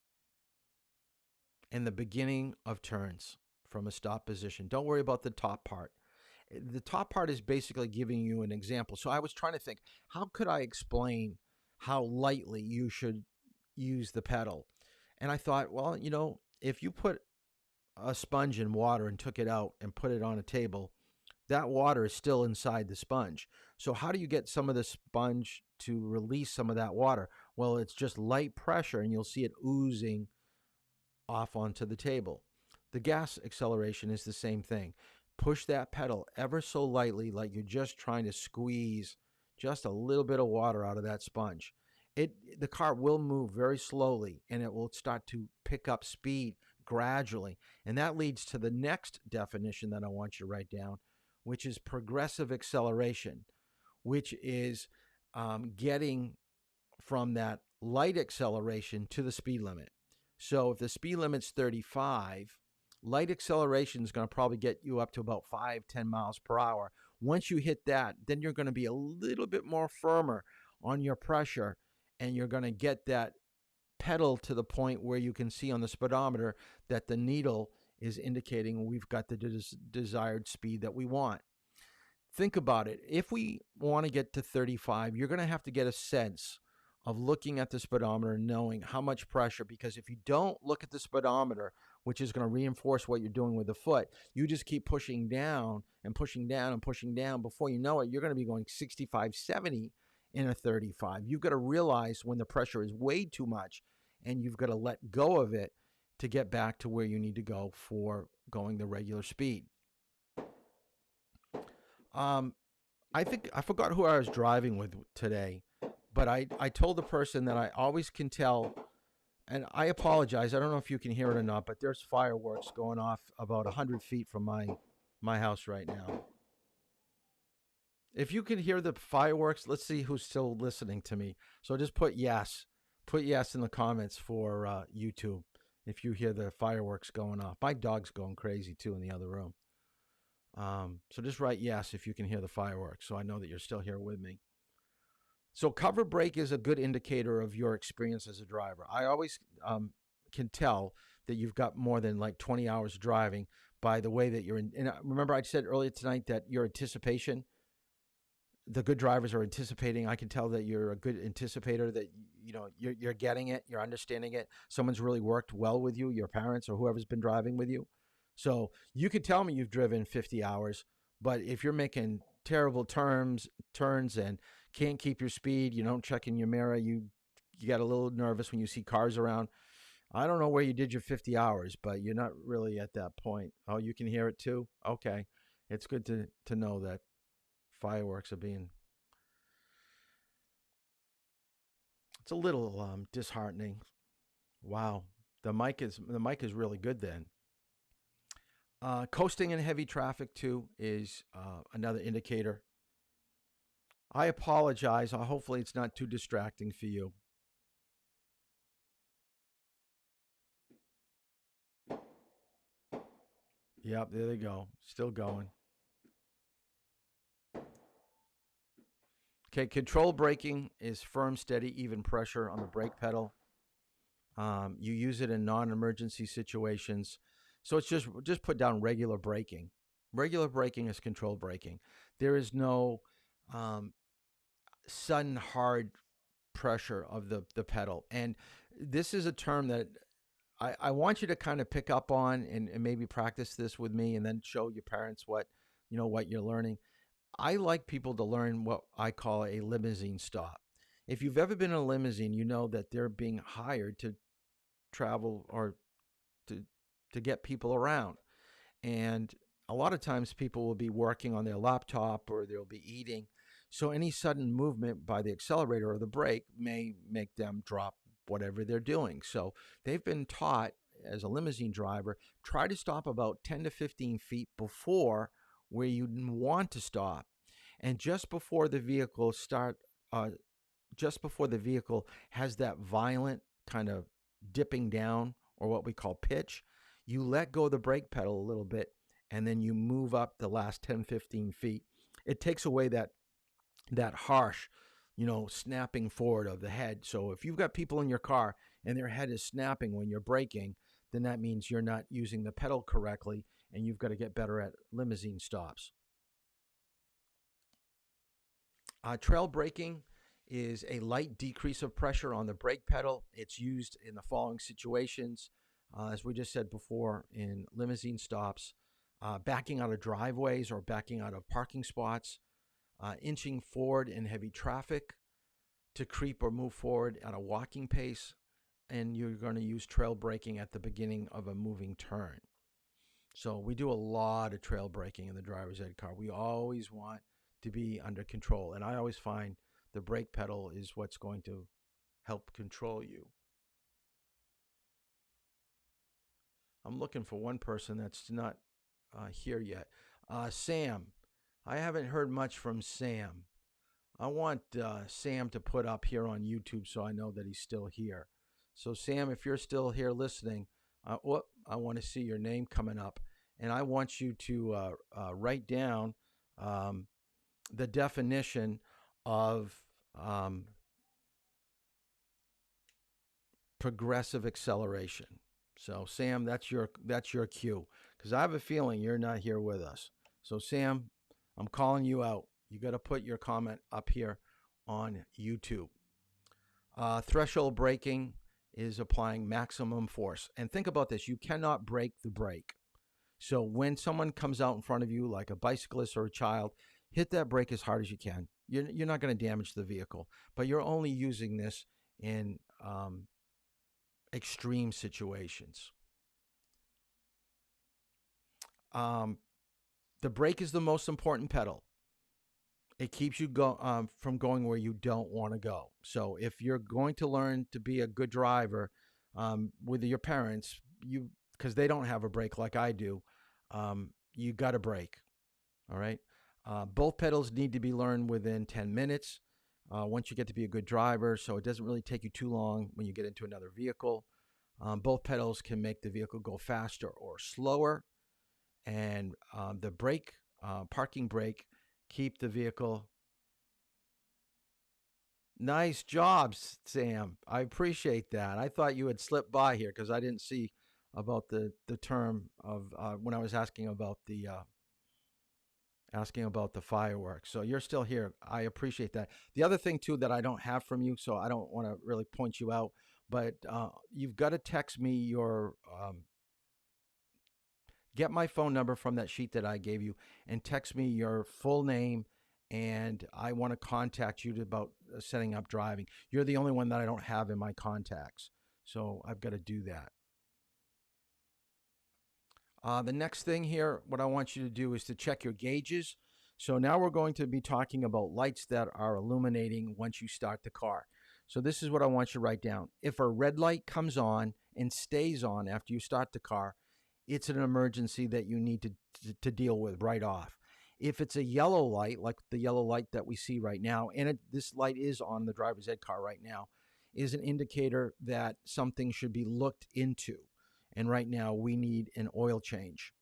in the beginning of turns from a stop position. Don't worry about the top part. The top part is basically giving you an example. So I was trying to think, how could I explain how lightly you should use the pedal? And I thought, well, if you put a sponge in water and took it out and put it on a table, that water is still inside the sponge. So how do you get some of the sponge to release some of that water? Well, it's just light pressure, and you'll see it oozing off onto the table. The gas acceleration is the same thing. Push that pedal ever so lightly, like you're just trying to squeeze just a little bit of water out of that sponge. the car will move very slowly and it will start to pick up speed gradually. And that leads to the next definition that I want you to write down, which is progressive acceleration, which is getting from that light acceleration to the speed limit. So if the speed limit's 35, light acceleration is going to probably get you up to about 5-10 miles per hour. Once you hit that, then you're going to be a little bit more firmer on your pressure, and you're going to get that pedal to the point where you can see on the speedometer that the needle is indicating we've got the desired speed that we want. Think about it. If we want to get to 35, you're going to have to get a sense of looking at the speedometer and knowing how much pressure, because if you don't look at the speedometer, which is going to reinforce what you're doing with the foot, you just keep pushing down and pushing down and pushing down. Before you know it, you're going to be going 65, 70 in a 35. You've got to realize when the pressure is way too much, and you've got to let go of it to get back to where you need to go for going the regular speed. I think I forgot who I was driving with today, but I told the person that I always can tell, and I apologize. I don't know if you can hear it or not, but there's fireworks going off about 100 feet from my house right now. If you can hear the fireworks, let's see who's still listening to me. So just put yes. Put yes in the comments for YouTube if you hear the fireworks going off. My dog's going crazy too in the other room. So just write yes if you can hear the fireworks, so I know that you're still here with me. So cover brake is a good indicator of your experience as a driver. I always can tell that you've got more than like 20 hours driving by the way that you're in. And remember I said earlier tonight that your anticipation, the good drivers are anticipating. I can tell that you're a good anticipator, that you're getting it, you're understanding it. Someone's really worked well with you, your parents or whoever's been driving with you. So you could tell me you've driven 50 hours, but if you're making terrible turns and can't keep your speed, you don't check in your mirror, you get a little nervous when you see cars around, I don't know where you did your 50 hours, but you're not really at that point. Oh, you can hear it too? Okay. It's good to know that fireworks are being... It's a little disheartening. Wow. The mic is really good then. Coasting in heavy traffic, too, is another indicator. I apologize. Hopefully it's not too distracting for you. Yep, there they go. Still going. Okay, control braking is firm, steady, even pressure on the brake pedal. You use it in non-emergency situations. So it's just put down regular braking. Regular braking is control braking. There is no sudden hard pressure of the pedal. And this is a term that I want you to kind of pick up on and maybe practice this with me, and then show your parents what you're learning. I like people to learn what I call a limousine stop. If you've ever been in a limousine, you know that they're being hired to travel or to get people around. And a lot of times people will be working on their laptop or they'll be eating. So any sudden movement by the accelerator or the brake may make them drop whatever they're doing. So they've been taught, as a limousine driver, try to stop about 10 to 15 feet before where you want to stop. And just before the vehicle has that violent kind of dipping down, or what we call pitch, you let go of the brake pedal a little bit, and then you move up the last 10, 15 feet. It takes away that harsh, snapping forward of the head. So if you've got people in your car and their head is snapping when you're braking, then that means you're not using the pedal correctly, and you've got to get better at limousine stops. Trail braking is a light decrease of pressure on the brake pedal. It's used in the following situations. As we just said before, in limousine stops, backing out of driveways or backing out of parking spots, inching forward in heavy traffic, to creep or move forward at a walking pace, and you're going to use trail braking at the beginning of a moving turn. So we do a lot of trail braking in the driver's ed car. We always want to be under control, and I always find the brake pedal is what's going to help control you. I'm looking for one person that's not here yet. Sam. I haven't heard much from Sam. I want Sam to put up here on YouTube so I know that he's still here. So, Sam, if you're still here listening, I want to see your name coming up. And I want you to write down um, the definition of um, progressive acceleration. So, Sam, that's your cue because I have a feeling you're not here with us. So, Sam, I'm calling you out. You got to put your comment up here on YouTube. Threshold braking is applying maximum force. And think about this, you cannot break the brake. So when someone comes out in front of you, like a bicyclist or a child, hit that brake as hard as you can. You're not going to damage the vehicle, but you're only using this in extreme situations. The brake is the most important pedal. It keeps you from going where you don't want to go. So if you're going to learn to be a good driver with your parents, because they don't have a brake like I do, you got to brake. All right. Both pedals need to be learned within 10 minutes once you get to be a good driver. So it doesn't really take you too long when you get into another vehicle. Both pedals can make the vehicle go faster or slower. And the brake, parking brake, keep the vehicle. Nice job, Sam. I appreciate that. I thought you had slipped by here because I didn't see about the term of when I was asking about the fireworks. So you're still here. I appreciate that. The other thing too that I don't have from you, so I don't want to really point you out, but you've got to text me your get my phone number from that sheet that I gave you and text me your full name, and I want to contact you about setting up driving. You're the only one that I don't have in my contacts, so I've got to do that. The next thing here, what I want you to do is to check your gauges. So now we're going to be talking about lights that are illuminating once you start the car. So this is what I want you to write down. If a red light comes on and stays on after you start the car, it's an emergency that you need to deal with right off. If it's a yellow light, like the yellow light that we see right now, and this light is on the driver's ed car right now, is an indicator that something should be looked into. And right now we need an oil change,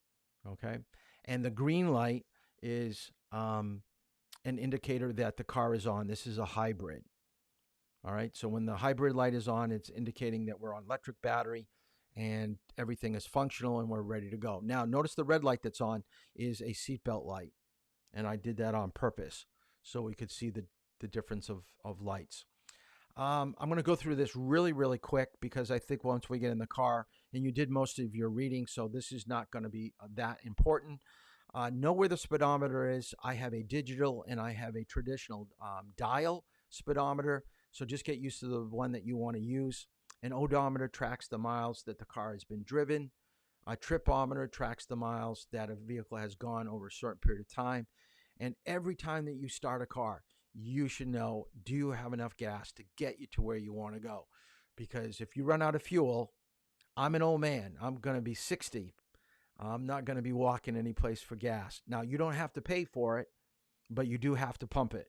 okay? And the green light is an indicator that the car is on. This is a hybrid, all right? So when the hybrid light is on, it's indicating that we're on electric battery and everything is functional and we're ready to go. Now, notice the red light that's on is a seatbelt light, and I did that on purpose so we could see the difference of lights. I'm going to go through this really, really quick because I think once we get in the car, and you did most of your reading, so this is not going to be that important. Know where the speedometer is. I have a digital and I have a traditional dial speedometer, so just get used to the one that you want to use. An odometer tracks the miles that the car has been driven. A tripometer tracks the miles that a vehicle has gone over a certain period of time. And every time that you start a car, you should know, do you have enough gas to get you to where you want to go? Because if you run out of fuel, I'm an old man. I'm going to be 60. I'm not going to be walking any place for gas. Now, you don't have to pay for it, but you do have to pump it.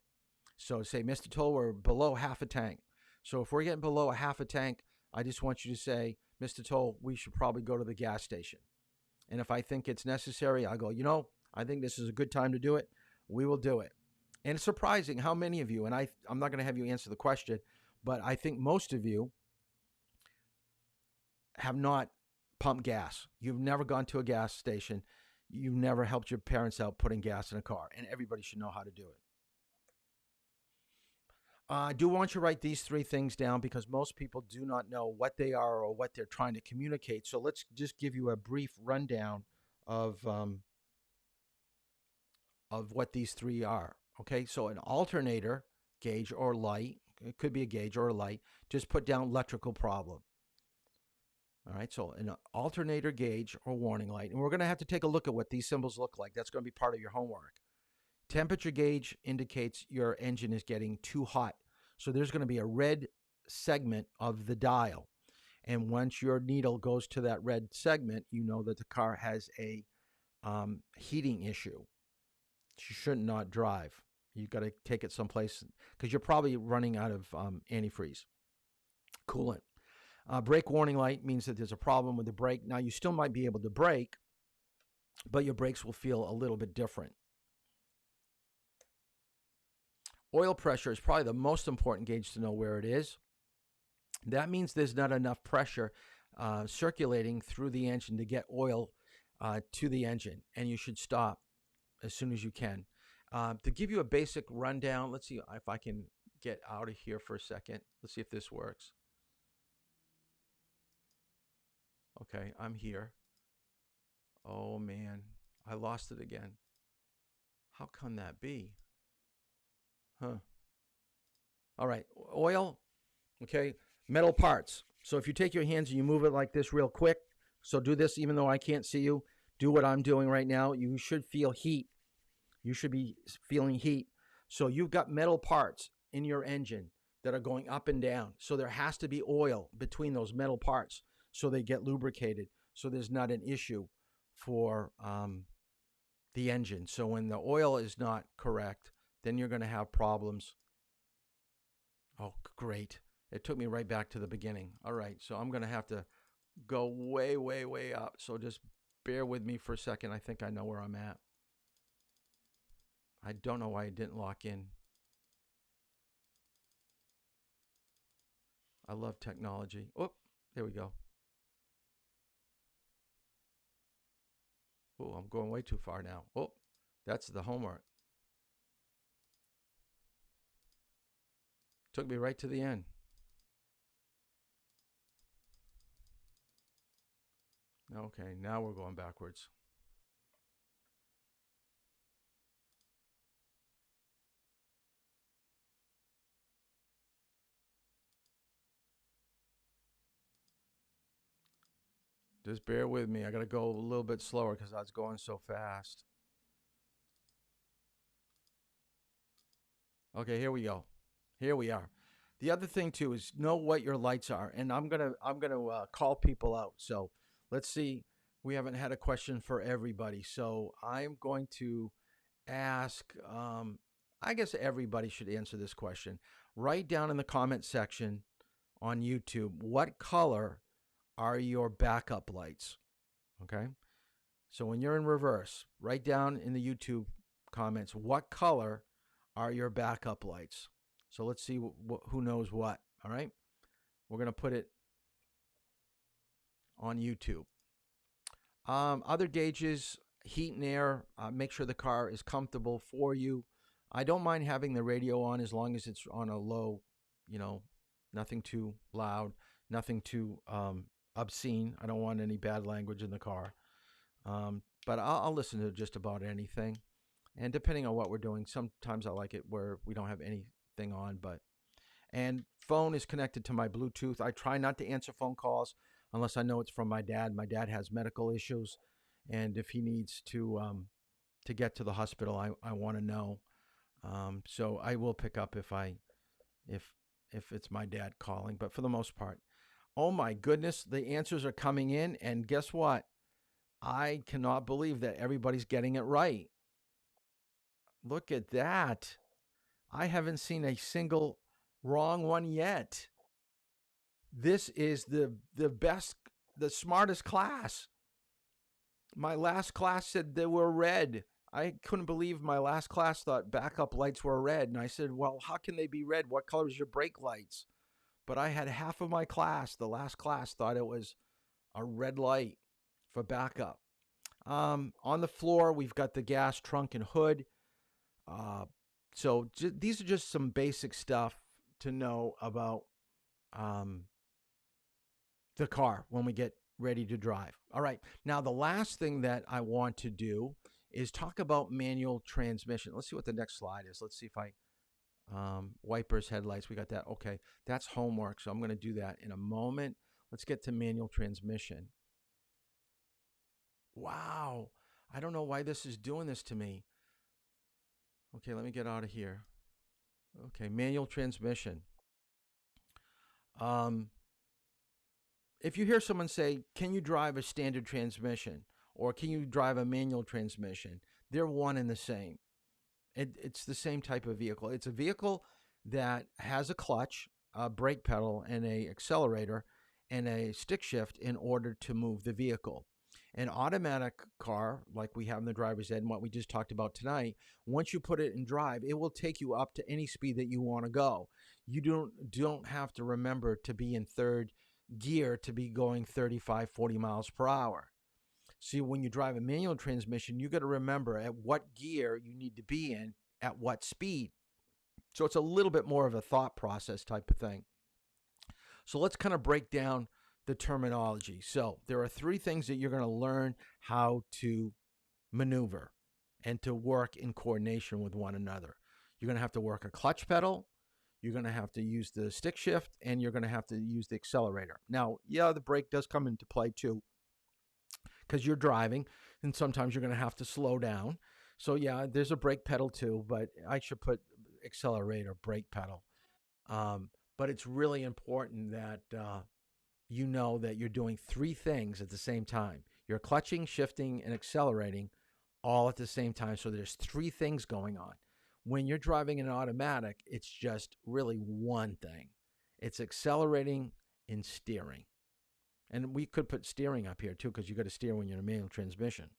So say, Mr. Toll, we're below half a tank. So if we're getting below a half a tank, I just want you to say, Mr. Toll, we should probably go to the gas station. And if I think it's necessary, I'll go, I think this is a good time to do it. We will do it. And it's surprising how many of you, and I'm not going to have you answer the question, but I think most of you have not pumped gas. You've never gone to a gas station. You've never helped your parents out putting gas in a car, and everybody should know how to do it. I do want you to write these three things down because most people do not know what they are or what they're trying to communicate. So let's just give you a brief rundown of what these three are. Okay, so an alternator, gauge or light, it could be a gauge or a light, just put down electrical problem. All right, so an alternator, gauge, or warning light. And we're going to have to take a look at what these symbols look like. That's going to be part of your homework. Temperature gauge indicates your engine is getting too hot. So there's going to be a red segment of the dial. And once your needle goes to that red segment, you know that the car has a heating issue. You should not drive. You got to take it someplace because you're probably running out of antifreeze coolant. Brake warning light means that there's a problem with the brake. Now, you still might be able to brake, but your brakes will feel a little bit different. Oil pressure is probably the most important gauge to know where it is. That means there's not enough pressure circulating through the engine to get oil to the engine, and you should stop as soon as you can. To give you a basic rundown, let's see if I can get out of here for a second. Let's see if this works. Okay, I'm here. Oh man, I lost it again. How can that be? Huh. All right, oil, okay, metal parts. So if you take your hands and you move it like this real quick, so do this even though I can't see you, do what I'm doing right now. You should feel heat. You should be feeling heat. So you've got metal parts in your engine that are going up and down. So there has to be oil between those metal parts so they get lubricated. So there's not an issue for the engine. So when the oil is not correct, then you're going to have problems. Oh, great. It took me right back to the beginning. All right, so I'm going to have to go way, way, way up. So just bear with me for a second. I think I know where I'm at. I don't know why it didn't lock in. I love technology. Oh, there we go. Oh, I'm going way too far now. Oh, that's the homework. Took me right to the end. Okay, now we're going backwards. Just bear with me. I got to go a little bit slower because I was going so fast. Okay, here we go. Here we are. The other thing too is know what your lights are, and I'm gonna call people out. So let's see. We haven't had a question for everybody, so I'm going to ask. I guess everybody should answer this question. Write down in the comment section on YouTube what color are your backup lights. Okay, so when you're in reverse, write down in the YouTube comments what color are your backup lights. So let's see who knows what. All right. We're going to put it on YouTube. Other gauges, heat and air. Make sure the car is comfortable for you. I don't mind having the radio on as long as it's on a low, nothing too loud, nothing too obscene. I don't want any bad language in the car. But I'll listen to just about anything. And depending on what we're doing, sometimes I like it where we don't have anything on, and phone is connected to my Bluetooth. I try not to answer phone calls unless I know it's from my dad. My dad has medical issues, and if he needs to get to the hospital, I want to know. So I will pick up if it's my dad calling, but for the most part, oh my goodness, the answers are coming in, and guess what? I cannot believe that everybody's getting it right. Look at that. I haven't seen a single wrong one yet. This is the best, the smartest class. My last class said they were red. I couldn't believe my last class thought backup lights were red. And I said, well, how can they be red? What color is your brake lights? But I had half of my class, the last class, thought it was a red light for backup. On the floor, we've got the gas trunk and hood. So these are just some basic stuff to know about the car when we get ready to drive. All right. Now, the last thing that I want to do is talk about manual transmission. Let's see what the next slide is. Let's see if I wipers, headlights. We got that. Okay. That's homework. So I'm going to do that in a moment. Let's get to manual transmission. Wow. I don't know why this is doing this to me. Okay, let me get out of here. Okay, manual transmission. Um, if you hear someone say, "Can you drive a standard transmission?" or "Can you drive a manual transmission?" they're one and the same. It's the same type of vehicle. It's a vehicle that has a clutch, a brake pedal, and a accelerator, and a stick shift in order to move the vehicle. An automatic car, like we have in the driver's ed and what we just talked about tonight, once you put it in drive, it will take you up to any speed that you want to go. You don't have to remember to be in third gear to be going 35, 40 miles per hour. See, when you drive a manual transmission, you got to remember at what gear you need to be in at what speed. So it's a little bit more of a thought process type of thing. So let's kind of break down the terminology. So there are three things that you're going to learn how to maneuver and to work in coordination with one another. You're going to have to work a clutch pedal. You're going to have to use the stick shift, and you're going to have to use the accelerator. Now, yeah, the brake does come into play too, because you're driving, and sometimes you're going to have to slow down. So yeah, there's a brake pedal too, but I should put accelerator, brake pedal. Um, but it's really important that you know that you're doing three things at the same time. You're clutching, shifting, and accelerating all at the same time. So there's three things going on. When you're driving an automatic, it's just really one thing. It's accelerating and steering. And we could put steering up here too, because you got to steer when you're in a manual transmission.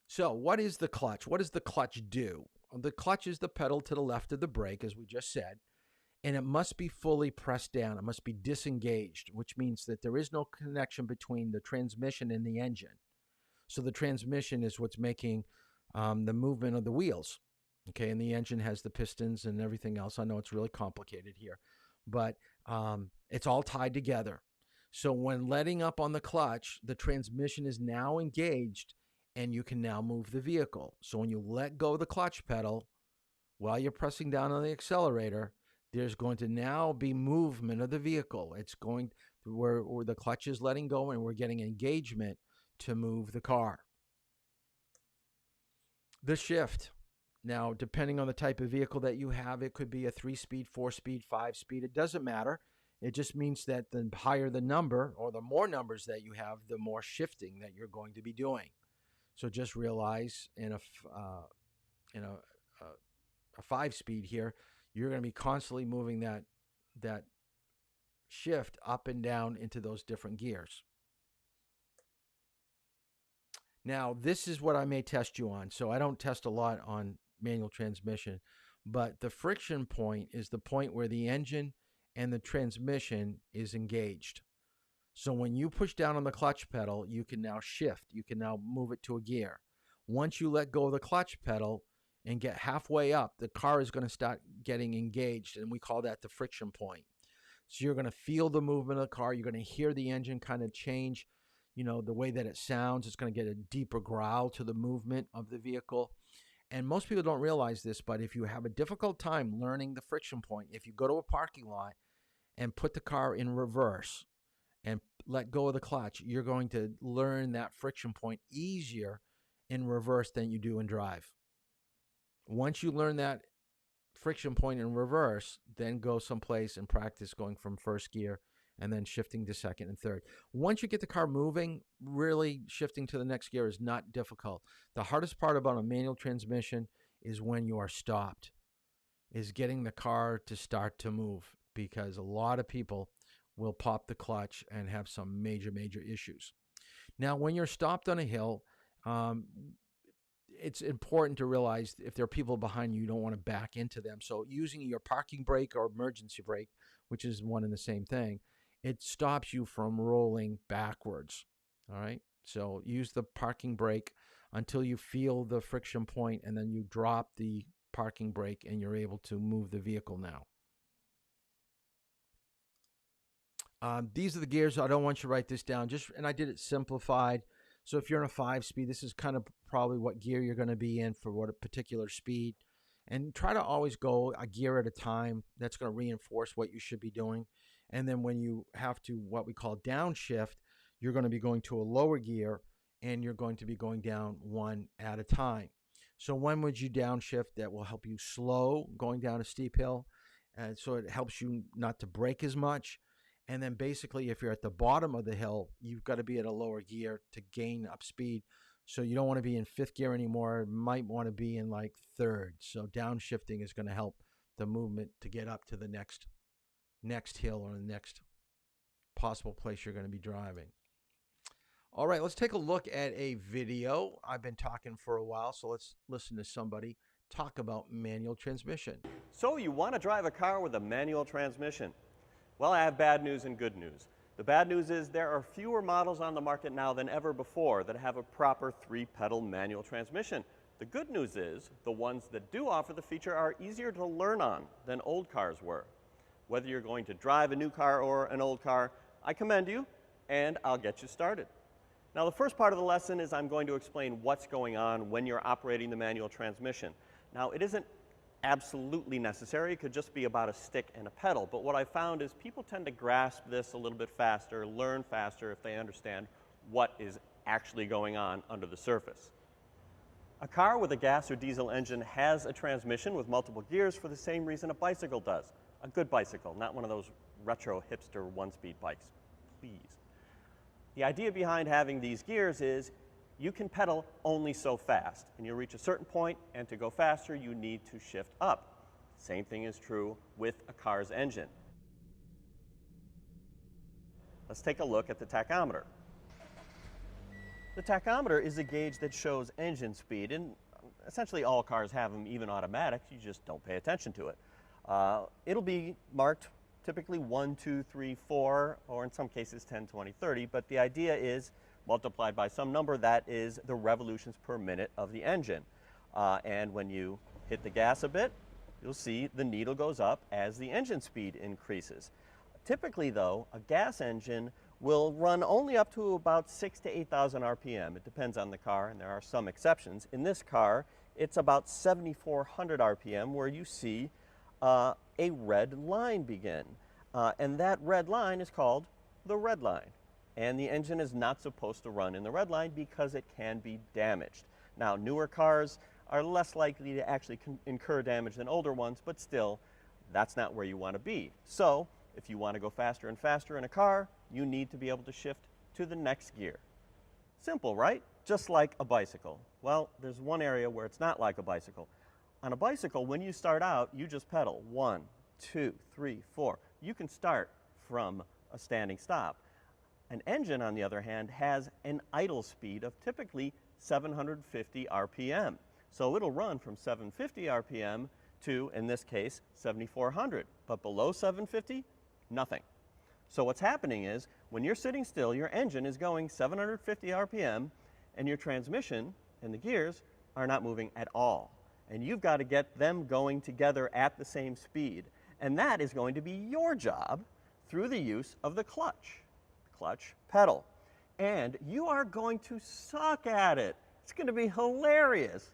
So, what is the clutch? What does the clutch do? The clutch is the pedal to the left of the brake, as we just said, and it must be fully pressed down. It must be disengaged, which means that there is no connection between the transmission and the engine. So, the transmission is what's making the movement of the wheels. Okay, and the engine has the pistons and everything else. I know it's really complicated here, but it's all tied together. So when letting up on the clutch, the transmission is now engaged and you can now move the vehicle. So when you let go of the clutch pedal while you're pressing down on the accelerator, there's going to now be movement of the vehicle. It's going where the clutch is letting go and we're getting engagement to move the car. The shift. Now, depending on the type of vehicle that you have, it could be a 3-speed, 4-speed, 5-speed. It doesn't matter. It just means that the higher the number or the more numbers that you have, the more shifting that you're going to be doing. So just realize in a 5-speed here, you're going to be constantly moving that shift up and down into those different gears. Now, this is what I may test you on. So I don't test a lot on manual transmission, but the friction point is the point where the engine and the transmission is engaged. So when you push down on the clutch pedal, you can now shift. You can now move it to a gear. Once you let go of the clutch pedal and get halfway up, the car is going to start getting engaged, and we call that the friction point. So you're going to feel the movement of the car. You're going to hear the engine kind of change, the way that it sounds. It's going to get a deeper growl to the movement of the vehicle. And most people don't realize this, but if you have a difficult time learning the friction point, if you go to a parking lot and put the car in reverse and let go of the clutch, you're going to learn that friction point easier in reverse than you do in drive. Once you learn that friction point in reverse, then go someplace and practice going from first gear and then shifting to second and third. Once you get the car moving, really shifting to the next gear is not difficult. The hardest part about a manual transmission is when you are stopped, is getting the car to start to move, because a lot of people will pop the clutch and have some major, major issues. Now, when you're stopped on a hill, it's important to realize if there are people behind you, you don't want to back into them. So using your parking brake or emergency brake, which is one and the same thing, it stops you from rolling backwards. All right. So use the parking brake until you feel the friction point, and then you drop the parking brake and you're able to move the vehicle now. These are the gears. I don't want you to write this down. And I did it simplified. So if you're in a 5-speed, this is kind of probably what gear you're going to be in for what a particular speed. And try to always go a gear at a time. That's going to reinforce what you should be doing. And then when you have to what we call downshift, you're going to be going to a lower gear and you're going to be going down one at a time. So when would you downshift? That will help you slow going down a steep hill. and so it helps you not to brake as much. And then basically, if you're at the bottom of the hill, you've got to be at a lower gear to gain up speed. So you don't want to be in fifth gear anymore. You might want to be in like third. So downshifting is going to help the movement to get up to the next hill or the next possible place you're going to be driving. All right, let's take a look at a video. I've been talking for a while, so let's listen to somebody talk about manual transmission. So you want to drive a car with a manual transmission? Well, I have bad news and good news. The bad news is there are fewer models on the market now than ever before that have a proper 3-pedal manual transmission. The good news is the ones that do offer the feature are easier to learn on than old cars were. Whether you're going to drive a new car or an old car, I commend you, and I'll get you started. Now, the first part of the lesson is I'm going to explain what's going on when you're operating the manual transmission. Now, it isn't absolutely necessary. It could just be about a stick and a pedal. But what I found is people tend to grasp this a little bit faster, learn faster if they understand what is actually going on under the surface. A car with a gas or diesel engine has a transmission with multiple gears for the same reason a bicycle does. A good bicycle, not one of those retro hipster one-speed bikes, please. The idea behind having these gears is you can pedal only so fast, and you'll reach a certain point, and to go faster, you need to shift up. Same thing is true with a car's engine. Let's take a look at the tachometer. The tachometer is a gauge that shows engine speed, and essentially all cars have them, even automatics. You just don't pay attention to it. It'll be marked typically 1, 2, 3, 4, or in some cases 10, 20, 30, but the idea is multiplied by some number that is the revolutions per minute of the engine. And when you hit the gas a bit, you'll see the needle goes up as the engine speed increases. Typically, though, a gas engine will run only up to about 6,000 to 8,000 RPM. It depends on the car, and there are some exceptions. In this car, it's about 7,400 RPM where you see a red line begin. And that red line is called the red line. And the engine is not supposed to run in the red line because it can be damaged. Now, newer cars are less likely to actually incur damage than older ones, but still, that's not where you want to be. So, if you want to go faster and faster in a car, you need to be able to shift to the next gear. Simple, right? Just like a bicycle. Well, there's one area where it's not like a bicycle. On a bicycle, when you start out, you just pedal 1, 2, 3, 4. You can start from a standing stop. An engine, on the other hand, has an idle speed of typically 750 RPM. So it'll run from 750 RPM to, in this case, 7,400. But below 750, nothing. So what's happening is, when you're sitting still, your engine is going 750 RPM, and your transmission and the gears are not moving at all. And you've got to get them going together at the same speed. And that is going to be your job through the use of the clutch pedal. And you are going to suck at it. It's going to be hilarious.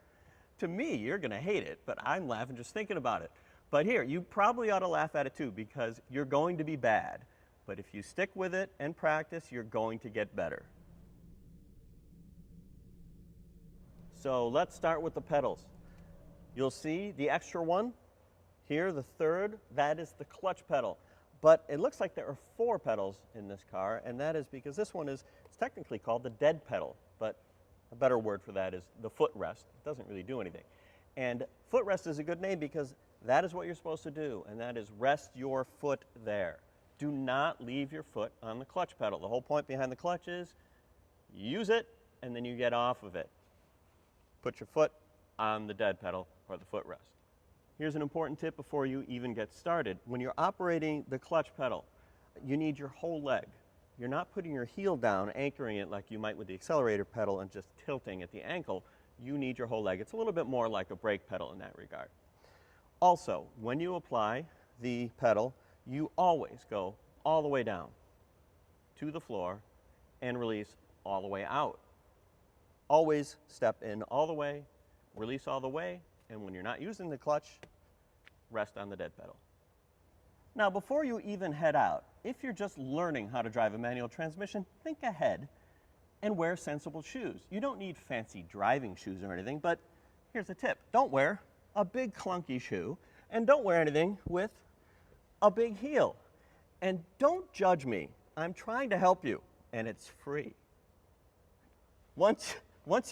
To me, you're going to hate it, but I'm laughing just thinking about it. But here, you probably ought to laugh at it too, because you're going to be bad. But if you stick with it and practice, you're going to get better. So let's start with the pedals. You'll see the extra one here, the third, that is the clutch pedal. But it looks like there are 4 pedals in this car, and that is because this one is, it's technically called the dead pedal, but a better word for that is the footrest. It doesn't really do anything. And footrest is a good name because that is what you're supposed to do, and that is rest your foot there. Do not leave your foot on the clutch pedal. The whole point behind the clutch is use it, and then you get off of it. Put your foot on the dead pedal or the footrest. Here's an important tip before you even get started. When you're operating the clutch pedal, you need your whole leg. You're not putting your heel down, anchoring it like you might with the accelerator pedal and just tilting at the ankle. You need your whole leg. It's a little bit more like a brake pedal in that regard. Also, when you apply the pedal, you always go all the way down to the floor and release all the way out. Always step in all the way, release all the way, and when you're not using the clutch, rest on the dead pedal. Now, before you even head out, if you're just learning how to drive a manual transmission, think ahead and wear sensible shoes. You don't need fancy driving shoes or anything, but here's a tip. Don't wear a big clunky shoe, and don't wear anything with a big heel. And don't judge me. I'm trying to help you, and it's free. Once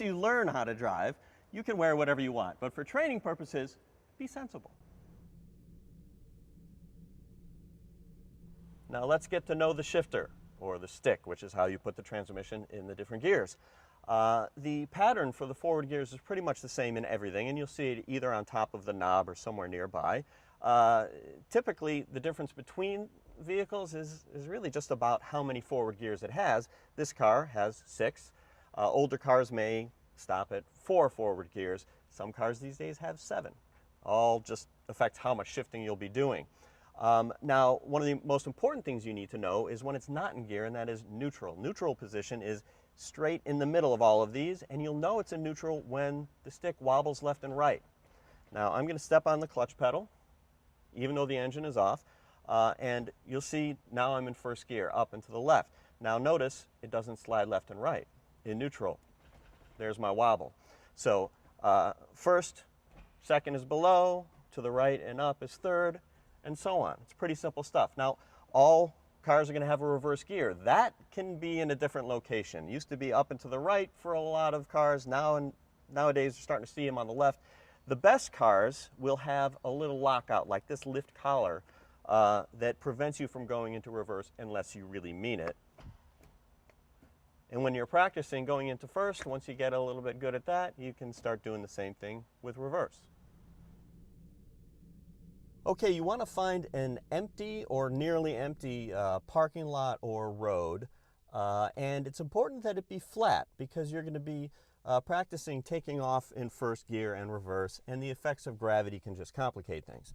you learn how to drive, you can wear whatever you want. But for training purposes, be sensible. Now let's get to know the shifter, or the stick, which is how you put the transmission in the different gears. The pattern for the forward gears is pretty much the same in everything, and you'll see it either on top of the knob or somewhere nearby. Typically, the difference between vehicles is really just about how many forward gears it has. This car has 6. Older cars may stop at 4 forward gears. Some cars these days have 7. All just affects how much shifting you'll be doing. Now, one of the most important things you need to know is when it's not in gear, and that is neutral. Neutral position is straight in the middle of all of these, and you'll know it's in neutral when the stick wobbles left and right. Now, I'm going to step on the clutch pedal, even though the engine is off, and you'll see now I'm in first gear, up and to the left. Now notice it doesn't slide left and right. In neutral, there's my wobble. So first, second is below, to the right and up is third, and so on. It's pretty simple stuff. Now, all cars are going to have a reverse gear. That can be in a different location. It used to be up and to the right for a lot of cars. Nowadays, you're starting to see them on the left. The best cars will have a little lockout, like this lift collar, that prevents you from going into reverse unless you really mean it. And when you're practicing going into first, once you get a little bit good at that, you can start doing the same thing with reverse. Okay, you want to find an empty or nearly empty parking lot or road, and it's important that it be flat because you're going to be practicing taking off in first gear and reverse, and the effects of gravity can just complicate things.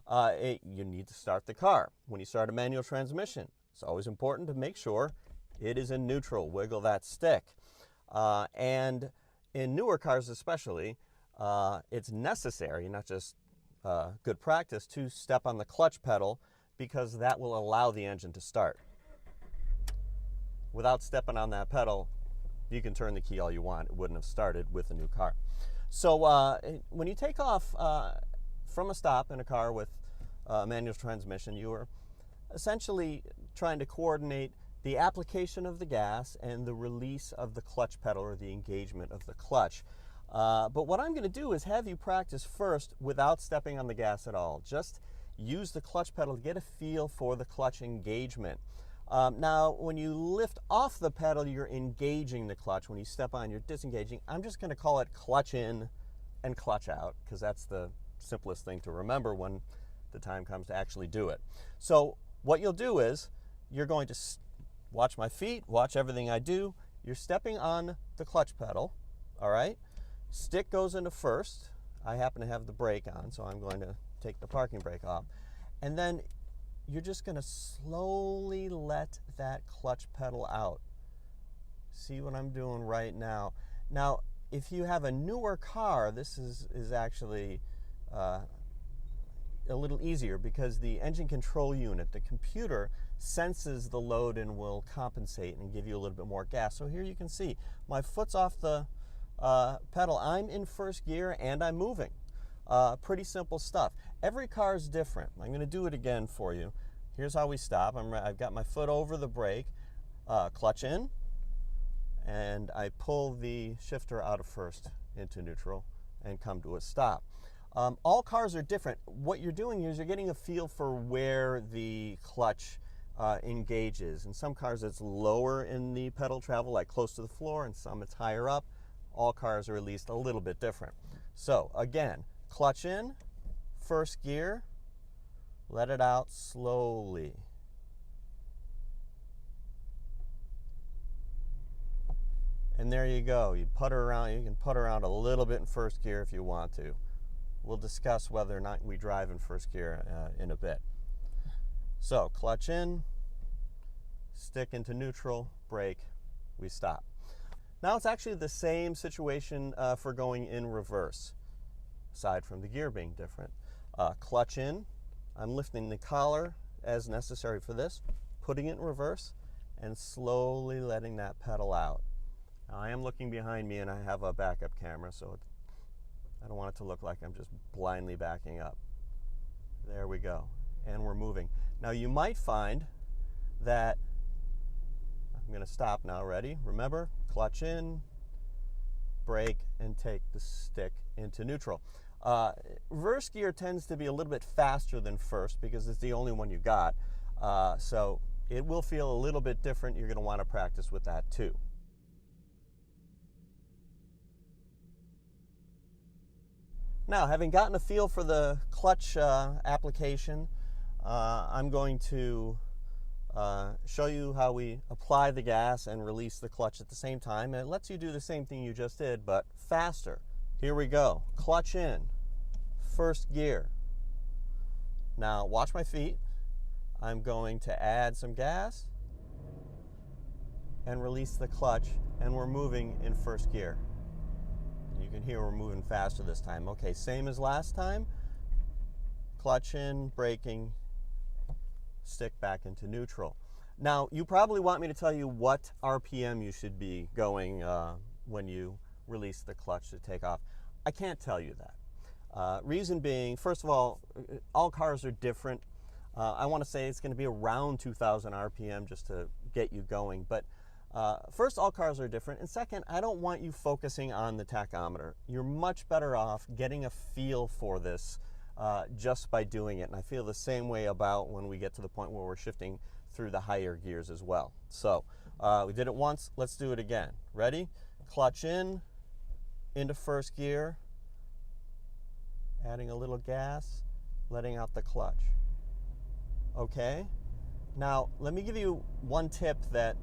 You need to start the car. When you start a manual transmission, it's always important to make sure it is in neutral. Wiggle that stick. And in newer cars especially, it's necessary, not just good practice, to step on the clutch pedal because that will allow the engine to start. Without stepping on that pedal, you can turn the key all you want. It wouldn't have started with a new car. So when you take off from a stop in a car with a manual transmission, you are essentially trying to coordinate the application of the gas and the release of the clutch pedal, or the engagement of the clutch. But what I'm going to do is have you practice first without stepping on the gas at all. Just use the clutch pedal to get a feel for the clutch engagement. Now, when you lift off the pedal, you're engaging the clutch. When you step on, you're disengaging. I'm just going to call it clutch in and clutch out because that's the simplest thing to remember when the time comes to actually do it. So what you'll do is you're going to watch my feet, watch everything I do. You're stepping on the clutch pedal, all right? Stick goes into first. I happen to have the brake on, so I'm going to take the parking brake off. And then you're just going to slowly let that clutch pedal out. See what I'm doing right now? Now, if you have a newer car, this is actually a little easier because the engine control unit, the computer, senses the load and will compensate and give you a little bit more gas. So here you can see my foot's off the pedal. I'm in first gear and I'm moving. Pretty simple stuff. Every car is different. I'm going to do it again for you. Here's how we stop. I've got my foot over the brake, clutch in, and I pull the shifter out of first into neutral and come to a stop. All cars are different. What you're doing is you're getting a feel for where the clutch engages. In some cars it's lower in the pedal travel, like close to the floor, and some it's higher up. All cars are at least a little bit different. So again, clutch in, first gear, let it out slowly. And there you go. You putter around. You can putter around a little bit in first gear if you want to. We'll discuss whether or not we drive in first gear in a bit. So clutch in, stick into neutral, brake, we stop. Now it's actually the same situation for going in reverse, aside from the gear being different. Clutch in, I'm lifting the collar as necessary for this, putting it in reverse, and slowly letting that pedal out. Now I am looking behind me and I have a backup camera, so I don't want it to look like I'm just blindly backing up. There we go. and we're moving. Now you might find that, I'm going to stop now, ready? Remember, clutch in, brake, and take the stick into neutral. Reverse gear tends to be a little bit faster than first because it's the only one you got. So it will feel a little bit different. You're going to want to practice with that too. Now, having gotten a feel for the clutch application, I'm going to show you how we apply the gas and release the clutch at the same time. And it lets you do the same thing you just did, but faster. Here we go. Clutch in, first gear. Now, watch my feet. I'm going to add some gas and release the clutch, and we're moving in first gear. You can hear we're moving faster this time. Okay, same as last time. Clutch in, braking, stick back into neutral. Now, you probably want me to tell you what RPM you should be going when you release the clutch to take off. I can't tell you that. Reason being, first of all cars are different. I want to say it's going to be around 2,000 RPM just to get you going. But first, all cars are different. And second, I don't want you focusing on the tachometer. You're much better off getting a feel for this just by doing it. And I feel the same way about when we get to the point where we're shifting through the higher gears as well. So we did it once. Let's do it again. Ready? Clutch in, into first gear, adding a little gas, letting out the clutch. Okay? Now, let me give you one tip that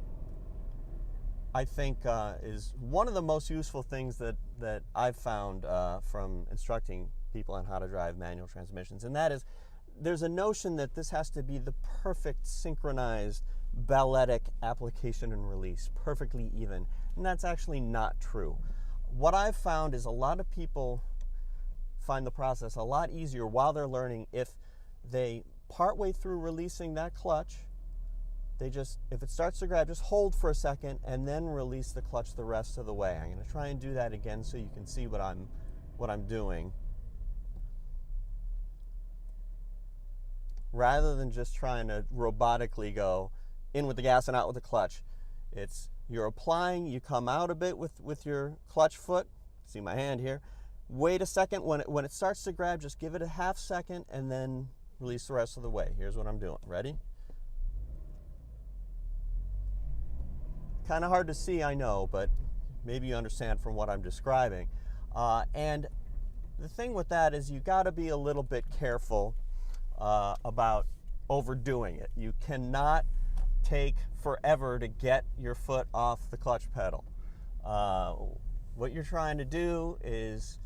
I think is one of the most useful things that I've found from instructing people on how to drive manual transmissions, and that is there's a notion that this has to be the perfect synchronized balletic application and release, perfectly even, and that's actually not true. What I've found is a lot of people find the process a lot easier while they're learning if they partway through releasing that clutch, they just, if it starts to grab, just hold for a second and then release the clutch the rest of the way. I'm going to try and do that again so you can see what I'm doing. Rather than just trying to robotically go in with the gas and out with the clutch. It's, you're applying, you come out a bit with your clutch foot. See my hand here. Wait a second. When it starts to grab, just give it a half second and then release the rest of the way. Here's what I'm doing. Ready? Kind of hard to see, I know, but maybe you understand from what I'm describing. And the thing with that is you got to be a little bit careful about overdoing it. You cannot take forever to get your foot off the clutch pedal. What you're trying to do is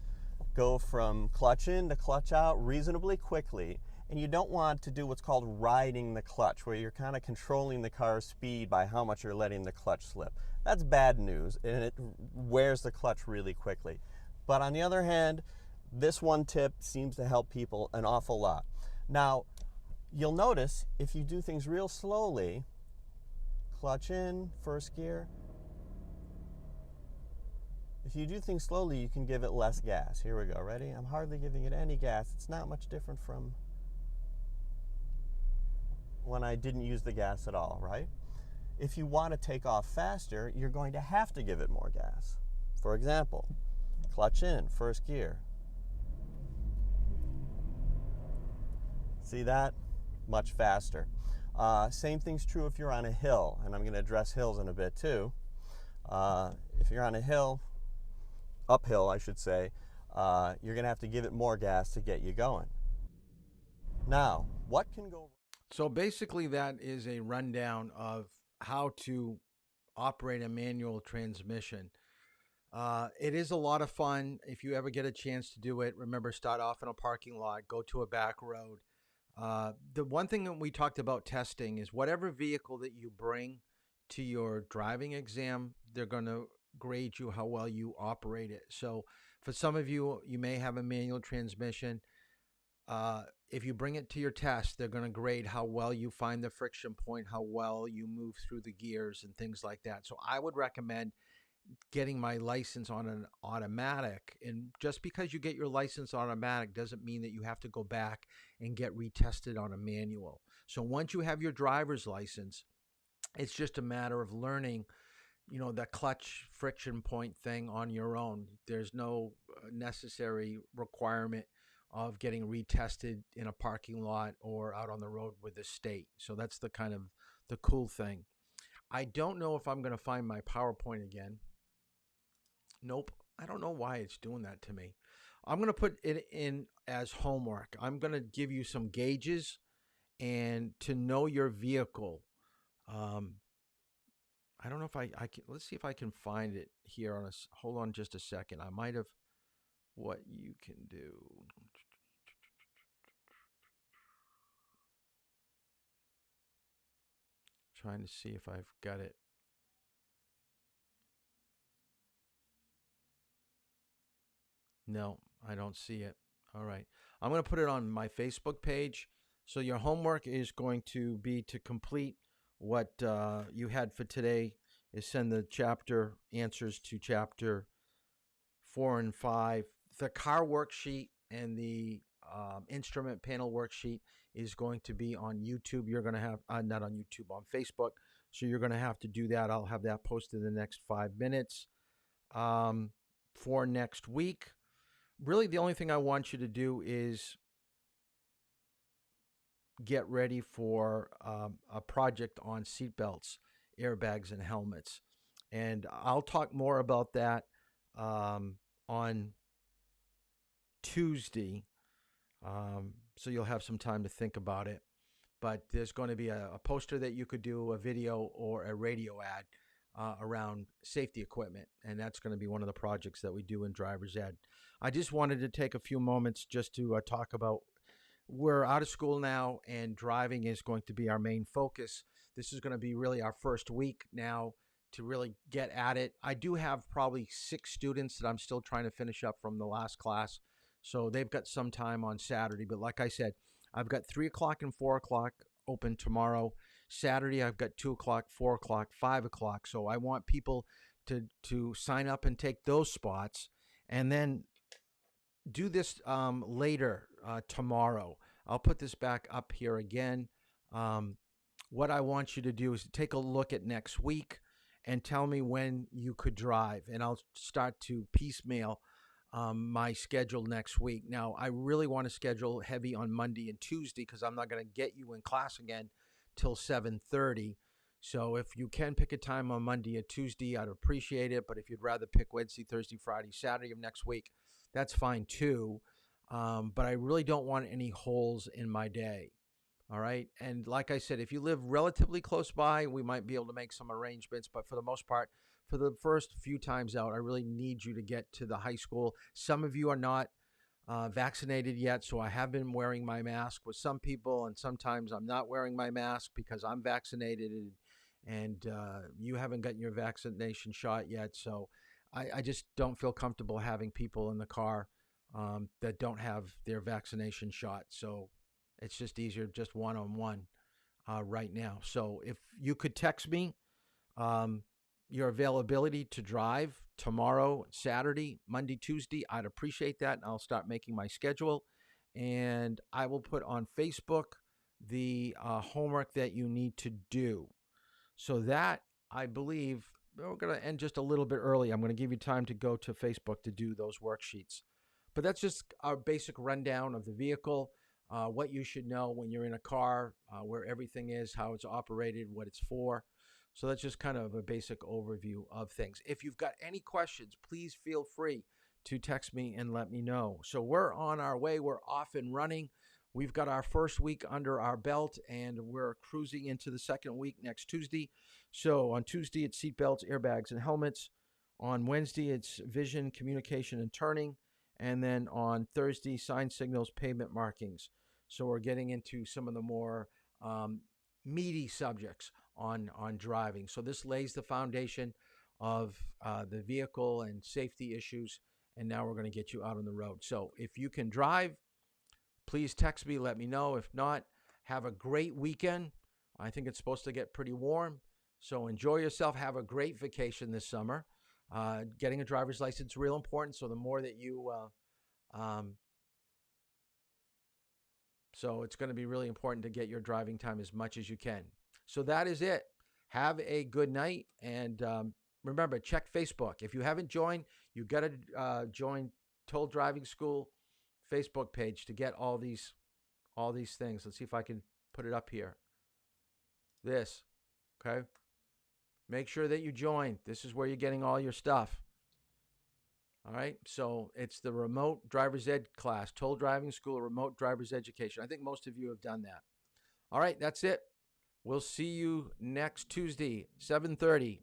go from clutch in to clutch out reasonably quickly, and you don't want to do what's called riding the clutch, where you're kind of controlling the car's speed by how much you're letting the clutch slip. That's bad news, and it wears the clutch really quickly. But on the other hand, this one tip seems to help people an awful lot. Now, you'll notice if you do things real slowly, clutch in, first gear. If you do things slowly, you can give it less gas. Here we go, ready? I'm hardly giving it any gas. It's not much different from when I didn't use the gas at all, right? If you want to take off faster, you're going to have to give it more gas. For example, clutch in, first gear. See that? Much faster. Same thing's true if you're on a hill, and I'm going to address hills in a bit too. If you're on a hill, uphill I should say, you're going to have to give it more gas to get you going. Now, what can go wrong? So basically that is a rundown of how to operate a manual transmission. It is a lot of fun. If you ever get a chance to do it, remember, start off in a parking lot, go to a back road. The one thing that we talked about testing is whatever vehicle that you bring to your driving exam, they're going to grade you how well you operate it. So for some of you, you may have a manual transmission. If you bring it to your test, they're going to grade how well you find the friction point, how well you move through the gears and things like that. So I would recommend getting my license on an automatic. And just because you get your license on automatic doesn't mean that you have to go back and get retested on a manual. So once you have your driver's license, it's just a matter of learning, the clutch friction point thing on your own. There's no necessary requirement of getting retested in a parking lot or out on the road with the state. So that's the kind of the cool thing. I don't know if I'm going to find my PowerPoint again. Nope. I don't know why it's doing that to me. I'm going to put it in as homework. I'm going to give you some gauges and to know your vehicle. Um, I don't know if I can. Let's see if I can find it here on a. Hold on just a second. I might have what you can do. Trying to see if I've got it. No, I don't see it. All right. I'm going to put it on my Facebook page. So your homework is going to be to complete what you had for today is send the chapter answers to chapter 4 and 5. The car worksheet and the instrument panel worksheet is going to be on YouTube. You're going to have, not on YouTube, on Facebook. So you're going to have to do that. I'll have that posted in the next 5 minutes. For next week, really the only thing I want you to do is get ready for a project on seatbelts, airbags, and helmets. And I'll talk more about that on Tuesday. So you'll have some time to think about it. But there's going to be a poster that you could do, a video or a radio ad around safety equipment. And that's going to be one of the projects that we do in Driver's Ed. I just wanted to take a few moments just to talk about we're out of school now and driving is going to be our main focus. This is going to be really our first week now to really get at it. I do have probably 6 students that I'm still trying to finish up from the last class. So they've got some time on Saturday. But like I said, I've got 3 o'clock and 4 o'clock open tomorrow. Saturday, I've got 2 o'clock, 4 o'clock, 5 o'clock. So I want people to sign up and take those spots. And then do this later tomorrow. I'll put this back up here again. What I want you to do is take a look at next week and tell me when you could drive. And I'll start to piecemeal my schedule next week. Now, I really want to schedule heavy on Monday and Tuesday because I'm not going to get you in class again till 7:30. So if you can pick a time on Monday or Tuesday, I'd appreciate it. But if you'd rather pick Wednesday, Thursday, Friday, Saturday of next week, that's fine too. But I really don't want any holes in my day. All right. And like I said, if you live relatively close by, we might be able to make some arrangements. But for the most part, for the first few times out, I really need you to get to the high school. Some of you are not vaccinated yet, so I have been wearing my mask with some people, and sometimes I'm not wearing my mask because I'm vaccinated and you haven't gotten your vaccination shot yet. So I just don't feel comfortable having people in the car that don't have their vaccination shot. So it's just easier just one-on-one right now. So if you could text me your availability to drive tomorrow, Saturday, Monday, Tuesday, I'd appreciate that. And I'll start making my schedule. And I will put on Facebook the homework that you need to do. So that, I believe, we're going to end just a little bit early. I'm going to give you time to go to Facebook to do those worksheets. But that's just our basic rundown of the vehicle, what you should know when you're in a car, where everything is, how it's operated, what it's for. So that's just kind of a basic overview of things. If you've got any questions, please feel free to text me and let me know. So we're on our way. We're off and running. We've got our first week under our belt, and we're cruising into the second week next Tuesday. So on Tuesday, it's seatbelts, airbags, and helmets. On Wednesday, it's vision, communication, and turning. And then on Thursday, sign signals, pavement markings. So we're getting into some of the more meaty subjects on driving. So this lays the foundation of the vehicle and safety issues. And now we're going to get you out on the road. So if you can drive, please text me, let me know. If not, have a great weekend. I think it's supposed to get pretty warm. So enjoy yourself. Have a great vacation this summer. Getting a driver's license is real important. So the more that you, so it's going to be really important to get your driving time as much as you can. So that is it. Have a good night. And remember, check Facebook. If you haven't joined, you got to join Toll Driving School Facebook page to get all these things. Let's see if I can put it up here. This, okay? Make sure that you join. This is where you're getting all your stuff. All right, so it's the remote driver's ed class, Toll Driving School, remote driver's education. I think most of you have done that. All right, that's it. We'll see you next Tuesday, 7:30.